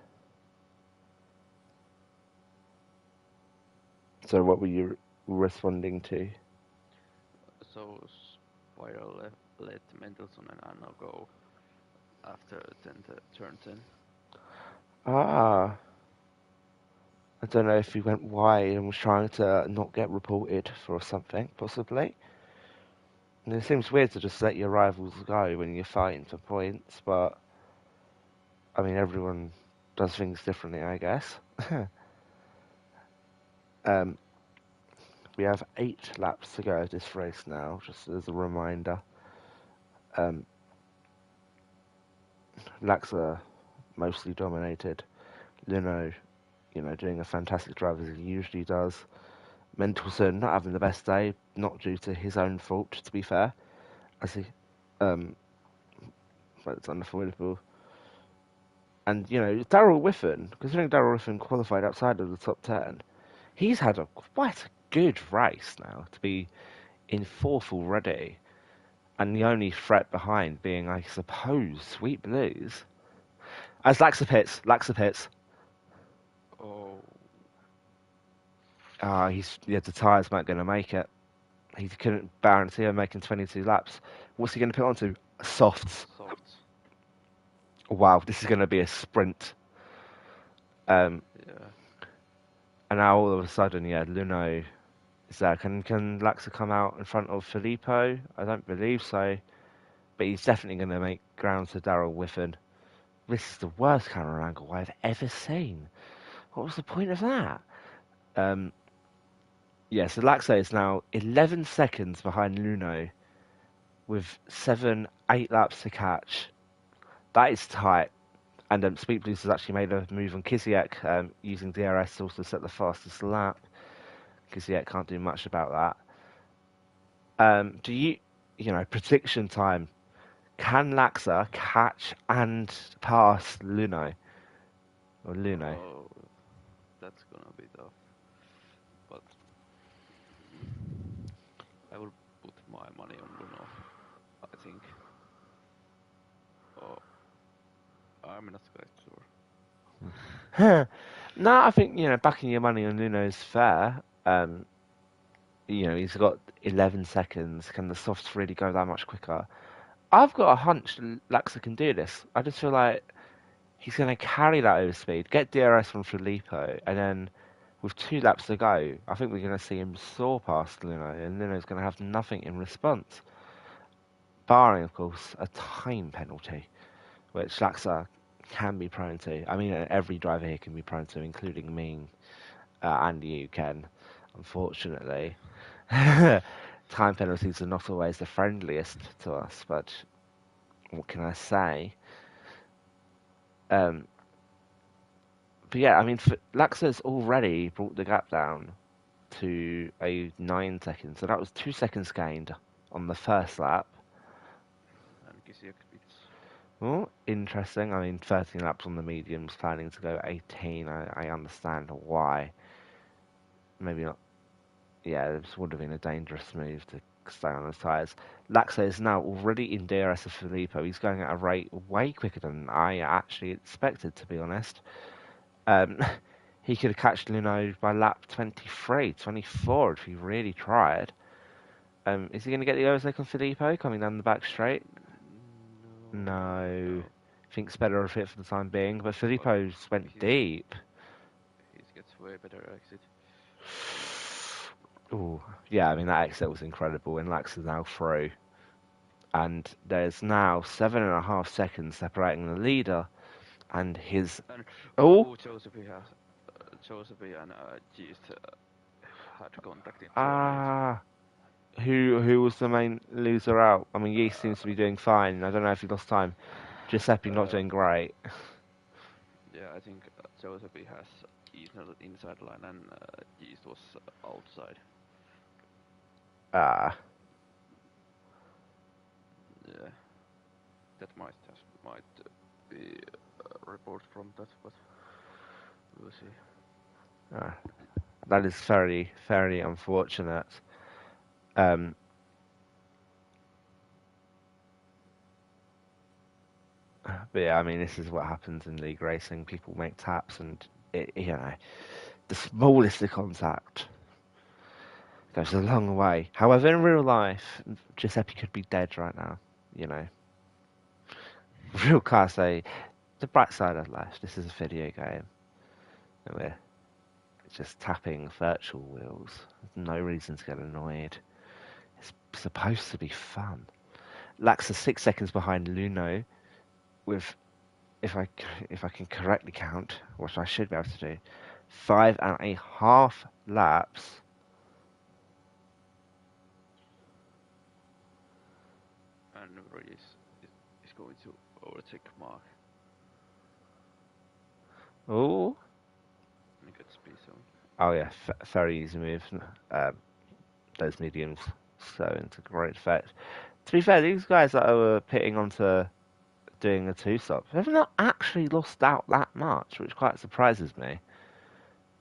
So what were you responding to? So Spiral let Mendelssohn and Anna go after turn 10. Ah, I don't know if he went wide and was trying to not get reported for something, possibly. And it seems weird to just let your rivals go when you're fighting for points, but I mean, everyone does things differently, I guess. um, we have 8 laps to go of this race now, just as a reminder. Laps are mostly dominated. Lino, doing a fantastic drive as he usually does. Mendelssohn not having the best day, not due to his own fault, to be fair, as he, but it's unavoidable. And Daryl Whiffen, considering Daryl Whiffen qualified outside of the top 10, he's had quite a good race now to be in 4th already, and the only threat behind being, I suppose, Sweet Blues. As Laxapits. Oh. The tyres weren't going to make it. He couldn't guarantee him making 22 laps. What's he going to put onto? Softs. Softs. Wow, this is going to be a sprint. Yeah. And now all of a sudden, Luno is there. Can Laxa come out in front of Filippo? I don't believe so. But he's definitely going to make ground to Daryl Whiffen. This is the worst camera angle I've ever seen. What was the point of that? So Laxa is now 11 seconds behind Luno with 8 laps to catch. That is tight. And Sweet Blues has actually made a move on Kiziak, using DRS to also set the fastest lap. Kiziak can't do much about that. Prediction time. Can Laxa catch and pass Luno? Or Luno? Oh, that's gonna be tough. But I will put my money on Luno, I think. Oh, I'm not quite sure. No, I think, backing your money on Luno is fair. He's got 11 seconds. Can the softs really go that much quicker? I've got a hunch Laxa can do this. I just feel like he's going to carry that overspeed, get DRS from Filippo, and then with 2 laps to go, I think we're going to see him soar past Luno, and Luno's going to have nothing in response. Barring, of course, a time penalty, which Laxa can be prone to. I mean, every driver here can be prone to, including me and you, Ken, unfortunately. Time penalties are not always the friendliest to us, but what can I say? But yeah, I mean, Laxa's already brought the gap down to a 9 seconds, so that was 2 seconds gained on the first lap. And Kiziak beats. Oh, interesting. I mean, 13 laps on the mediums, planning to go 18. I understand why. Maybe not. Yeah, this would have been a dangerous move to stay on his tyres. Laxa is now already in DRS of Filippo. He's going at a rate way quicker than I actually expected, to be honest. He could have catched Luno by lap 23, 24 if he really tried. Is he going to get the overtake on Filippo coming down the back straight? No. Thinks better of it for the time being, but Filippo went deep. He gets way better exit. Ooh, yeah, I mean, that exit was incredible, and Lax is now through. And there's now 7.5 seconds separating the leader and his... Josephine and Geest had contact in Ah, who was the main loser out? I mean, Yeast seems to be doing fine. I don't know if he lost time. Giuseppe not doing great. Yeah, I think Josephine has inside line and Geest was outside. Ah. Yeah, that might be a report from that, but we'll see. That is very, very unfortunate. But yeah, I mean, this is what happens in league racing. People make taps, and the smallest of contact goes a long way. However, in real life, Giuseppe could be dead right now. You know, real class A. The bright side of life. This is a video game, and we're just tapping virtual wheels. There's no reason to get annoyed. It's supposed to be fun. Lax is 6 seconds behind Luno with, if I can correctly count, which I should be able to do, 5.5 laps. And Nuri is going to overtake Mark. Oh. In a good speed zone. Oh yeah, very easy move. Those mediums so into great effect. To be fair, these guys that were pitting onto doing a two-stop have not actually lost out that much, which quite surprises me.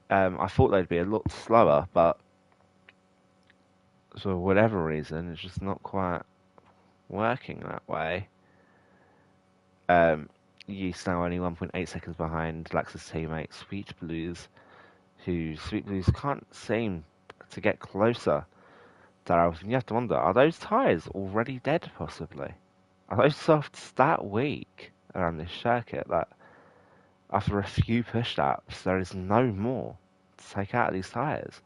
I thought they'd be a lot slower, but for whatever reason, it's just not quite working that way. Yeast now only 1.8 seconds behind Lax's teammate Sweet Blues, who Sweet Blues can't seem to get closer. And you have to wonder, are those tyres already dead, possibly? Are those softs that weak around this circuit that after a few push-ups, there is no more to take out of these tyres?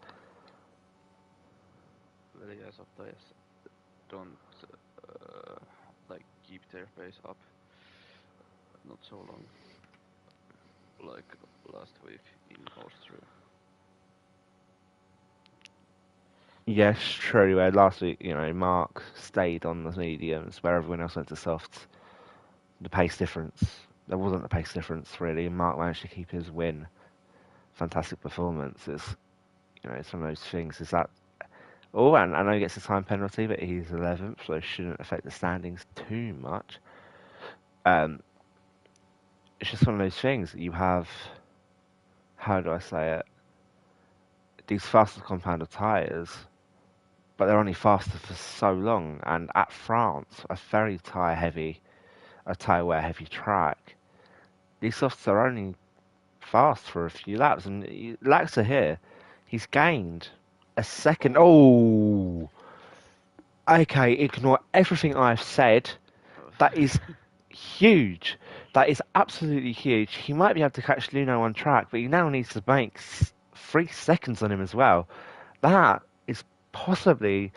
Well, yes, of tyres don't like keep their pace up not so long, like last week in Austria. Yes, true. Last week, Mark stayed on the mediums where everyone else went to softs. The pace difference, there wasn't a pace difference really. Mark managed to keep his win. Fantastic performance. It's one of those things. Is that? Oh, and I know he gets a time penalty, but he's 11th, so it shouldn't affect the standings too much. It's just one of those things that you have. How do I say it? These faster compound of tyres, but they're only faster for so long. And at France, a very tyre wear heavy track, these softs are only fast for a few laps. And Laxa here, he's gained a second. Oh, okay. Ignore everything I've said. That is huge. That is absolutely huge. He might be able to catch Luno on track, but he now needs to make 3 seconds on him as well. That is possibly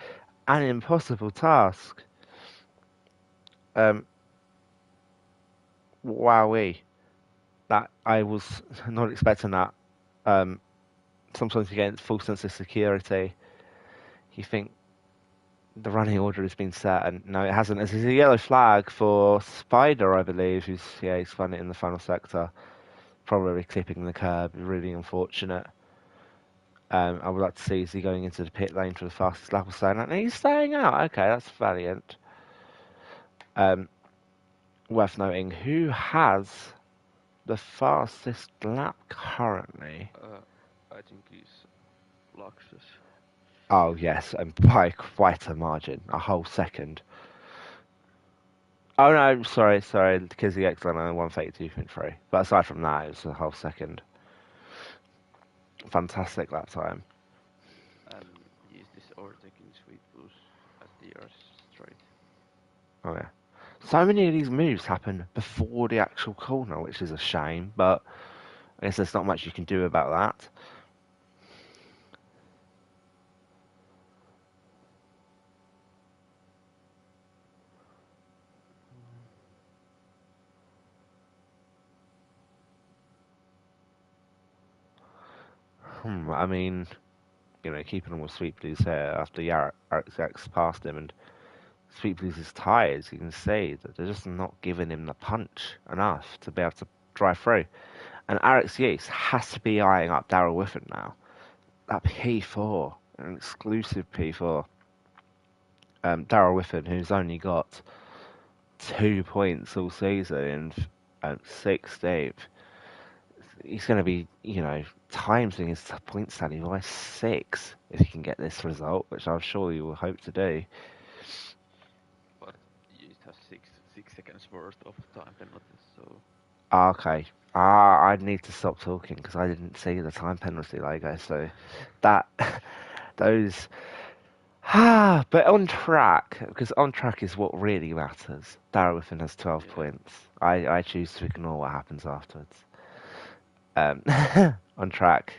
an impossible task. Wowee. That I was not expecting that. Sometimes you get a full sense of security. You think the running order has been set, and no, it hasn't. There's a yellow flag for Spider, I believe, who's he's spun it in the final sector, probably clipping the curb. Really unfortunate. I would like to see is he going into the pit lane for the fastest lap or so, and he's staying out. Okay, that's valiant. Worth noting, who has the fastest lap currently? I think he's Luxus. Oh yes, and by quite a margin, a whole second. Oh no, sorry, because the X-Line 132.3. But aside from that, it was a whole second. Fantastic lap time. And he's this overtaking Sweet Blues at the Earth straight. Oh yeah. So many of these moves happen before the actual corner, which is a shame, but I guess there's not much you can do about that. I mean, keeping on with Sweet Blues here after Yarix passed him, and Sweet Blues' tyres, you can see that they're just not giving him the punch enough to be able to drive through. And Alex Yates has to be eyeing up Darrell Whiffen now. That P4, an exclusive P4. Darrell Whiffen, who's only got 2 points all season in 16th, he's going to be, timesing his points tally by 6 if he can get this result, which I'm sure he will hope to do. But he has 6 seconds worth of time penalties. So Okay. I need to stop talking because I didn't see the time penalty logo. So that those. But on track, because on track is what really matters. Darrell Whiffen has 12 yeah, points. I choose to ignore what happens afterwards. On track,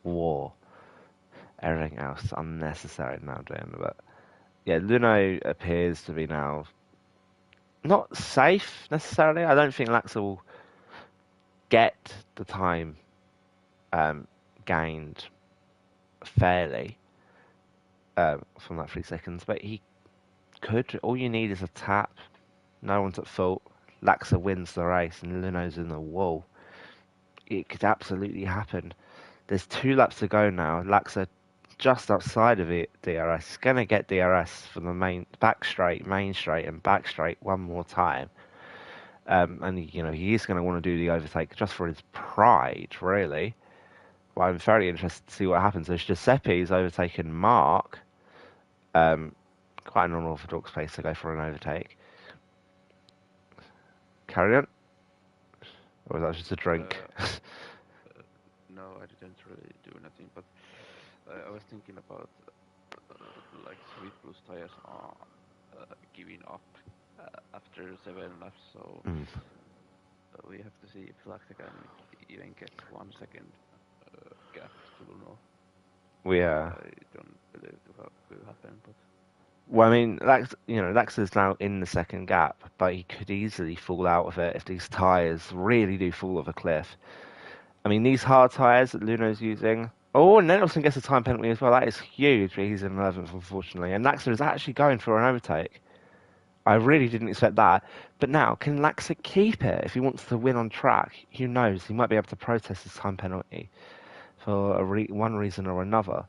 war. Everything else unnecessary now doing. But yeah, Luno appears to be now not safe necessarily. I don't think Laxa will get the time gained fairly from that 3 seconds, but he could. All you need is a tap. No one's at fault. Laxa wins the race and Luno's in the wall. It could absolutely happen. There's 2 laps to go now. Laxa just outside of it. DRS. He's gonna get DRS for the main straight, and back straight one more time. And he is going to want to do the overtake just for his pride, really. But I'm very interested to see what happens. As Giuseppe's overtaken Mark. Quite an unorthodox pace to go for an overtake. Carry on. Or was that just a drink? no, I didn't really do anything, but I was thinking about like Sweet Blues tires are giving up after 7 laps, so we have to see if Laxa can even get 1 second gap to Luno. I don't believe it will happen, but Well, I mean, Laxa's now in the second gap, but he could easily fall out of it if these tyres really do fall off a cliff. I mean, these hard tyres that Luno's using. Oh, and Nelson gets a time penalty as well. That is huge, but he's in 11th, unfortunately. And Laxa is actually going for an overtake. I really didn't expect that. But now, can Laxa keep it if he wants to win on track? Who knows? He might be able to protest his time penalty for one reason or another.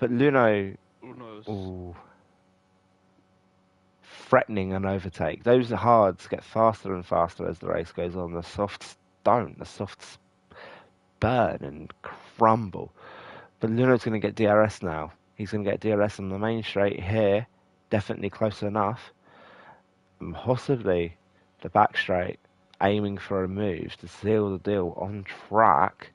But Luno, Luno's threatening an overtake. Those hards get faster and faster as the race goes on. The softs don't. The softs burn and crumble. But Luno's going to get DRS now. He's going to get DRS on the main straight here. Definitely close enough. And possibly the back straight, aiming for a move to seal the deal on track.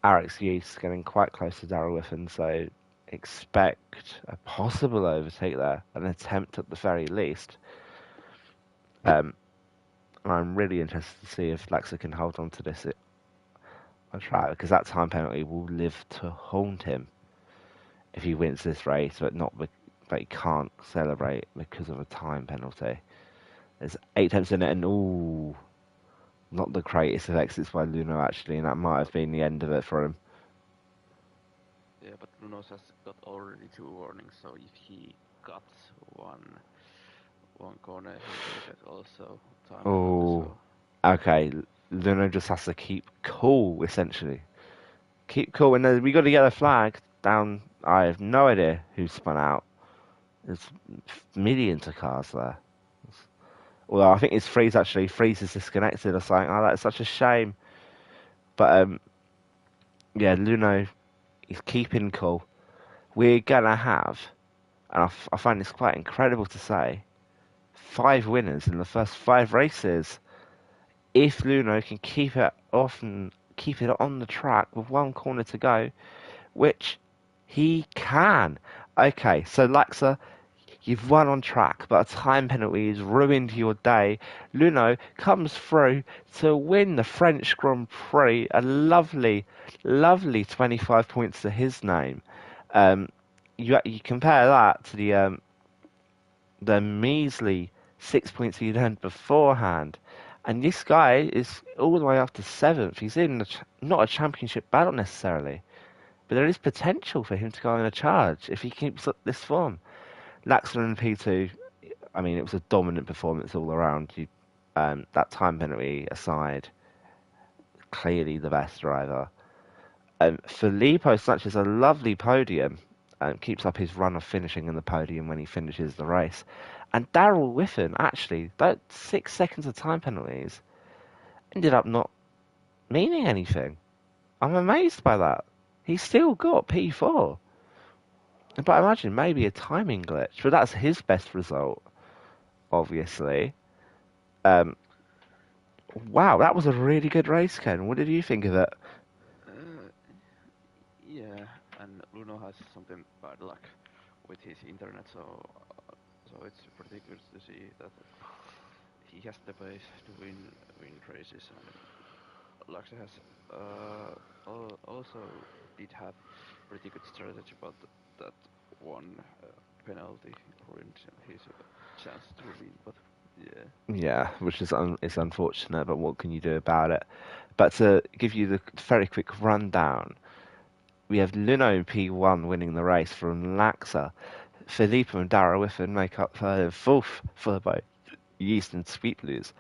Alex Youth's getting quite close to Darrell Whiffen, so expect a possible overtake there, an attempt at the very least. And I'm really interested to see if Laxa can hold on to this on track, because that time penalty will live to haunt him if he wins this race, but he can't celebrate because of a time penalty. There's 8 attempts in it, and not the greatest of exits by Luno actually, and that might have been the end of it for him. Yeah, but Lunos has got already 2 warnings, so if he cuts one corner, he will get also time penalty. So. Okay. Luno just has to keep cool, essentially. Keep cool, and then we got to get a flag down. I have no idea who spun out. There's millions of cars there. Although I think it's Freeze actually. Freeze is disconnected or something. Oh, that's such a shame. But yeah, Luno is keeping cool. We're gonna have, and I find this quite incredible to say, 5 winners in the first 5 races. If Luno can keep it off and keep it on the track with 1 corner to go, which he can. Okay, so Laxa, you've won on track, but a time penalty has ruined your day. Luno comes through to win the French Grand Prix. A lovely, lovely 25 points to his name. You compare that to the measly 6 points he'd earned beforehand. And this guy is all the way up to 7th. He's in not a championship battle necessarily, but there is potential for him to go in a charge if he keeps up this form. Laxton in P2, I mean, it was a dominant performance all around. That time penalty aside, clearly the best driver. Filippo snatches a lovely podium and keeps up his run of finishing in the podium when he finishes the race. And Darrell Whiffen, actually, that 6 seconds of time penalties ended up not meaning anything. I'm amazed by that. He's still got P4. But I imagine maybe a timing glitch, but that's his best result, obviously. Um, wow, that was a really good race, Ken. What did you think of it? Uh, yeah, and Luno has something bad luck with his internet, so it's pretty good to see that he has the base to win races, and Laxe has also did have pretty good strategy, but that one penalty ruined his chance to win. But yeah, Yeah, which is it's unfortunate, but what can you do about it? But to give you the very quick rundown, we have Luno in P1 winning the race from Laxa. Filippo and Dara Whiffen make up for fourth for both Yeast and Sweet Blues.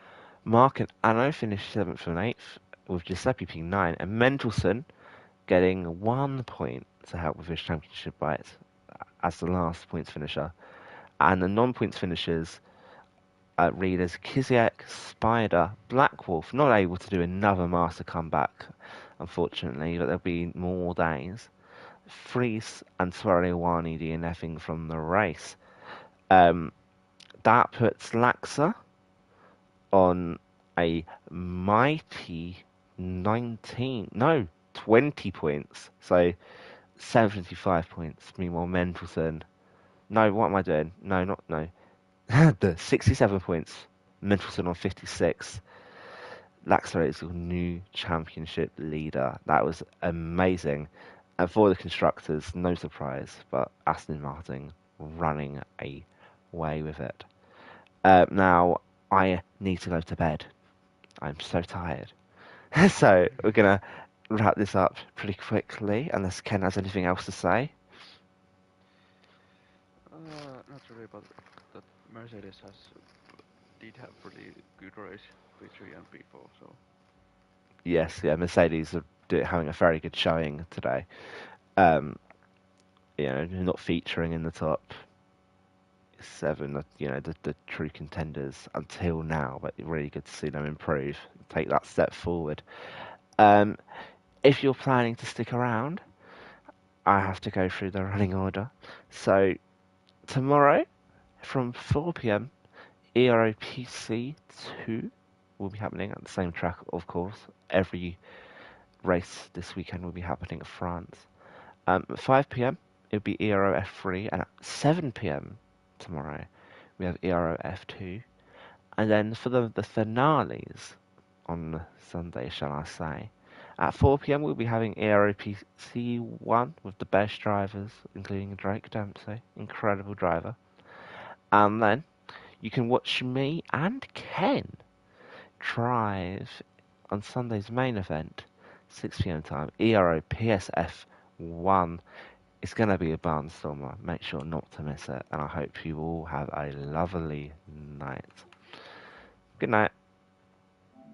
Mark and Anno finished 7th and 8th, with Giuseppe P9, and Mendelssohn getting 1 point to help with his championship bites as the last points finisher. And the non-points finishers read as Kiziak, Spider, Black Wolf, not able to do another master comeback, unfortunately, but there'll be more days. Freeze and Swarewani DNFing from the race. That puts Laxa on a mighty 20 points. So 75 points. Meanwhile, Mendelssohn. No, what am I doing? No, not no. The 67 points. Mendelssohn on 56. Laxer is your new championship leader. That was amazing. And for the constructors, no surprise, but Aston Martin running away with it. Now, I need to go to bed. I'm so tired. So, we're going to wrap this up pretty quickly, unless Ken has anything else to say. not really, but that Mercedes has did have pretty good race P3 and P4, so Yes, yeah, Mercedes are having a very good showing today. Um, not featuring in the top seven, the true contenders until now, but really good to see them improve, take that step forward. Um, if you're planning to stick around, I have to go through the running order. So tomorrow from 4 p.m, Ero Ps F4 will be happening at the same track, of course. Every race this weekend will be happening in France. At 5 p.m, it'll be Ero F3, and at 7 p.m. tomorrow, we have Ero F2. And then for the finales on Sunday, shall I say, at 4 p.m. we'll be having Ero PC1 with the best drivers, including Drake Dempsey, incredible driver. And then you can watch me and Ken drive on Sunday's main event, 6 p.m. time, Ero Ps F1. It's going to be a barnstormer. Make sure not to miss it. And I hope you all have a lovely night. Good night.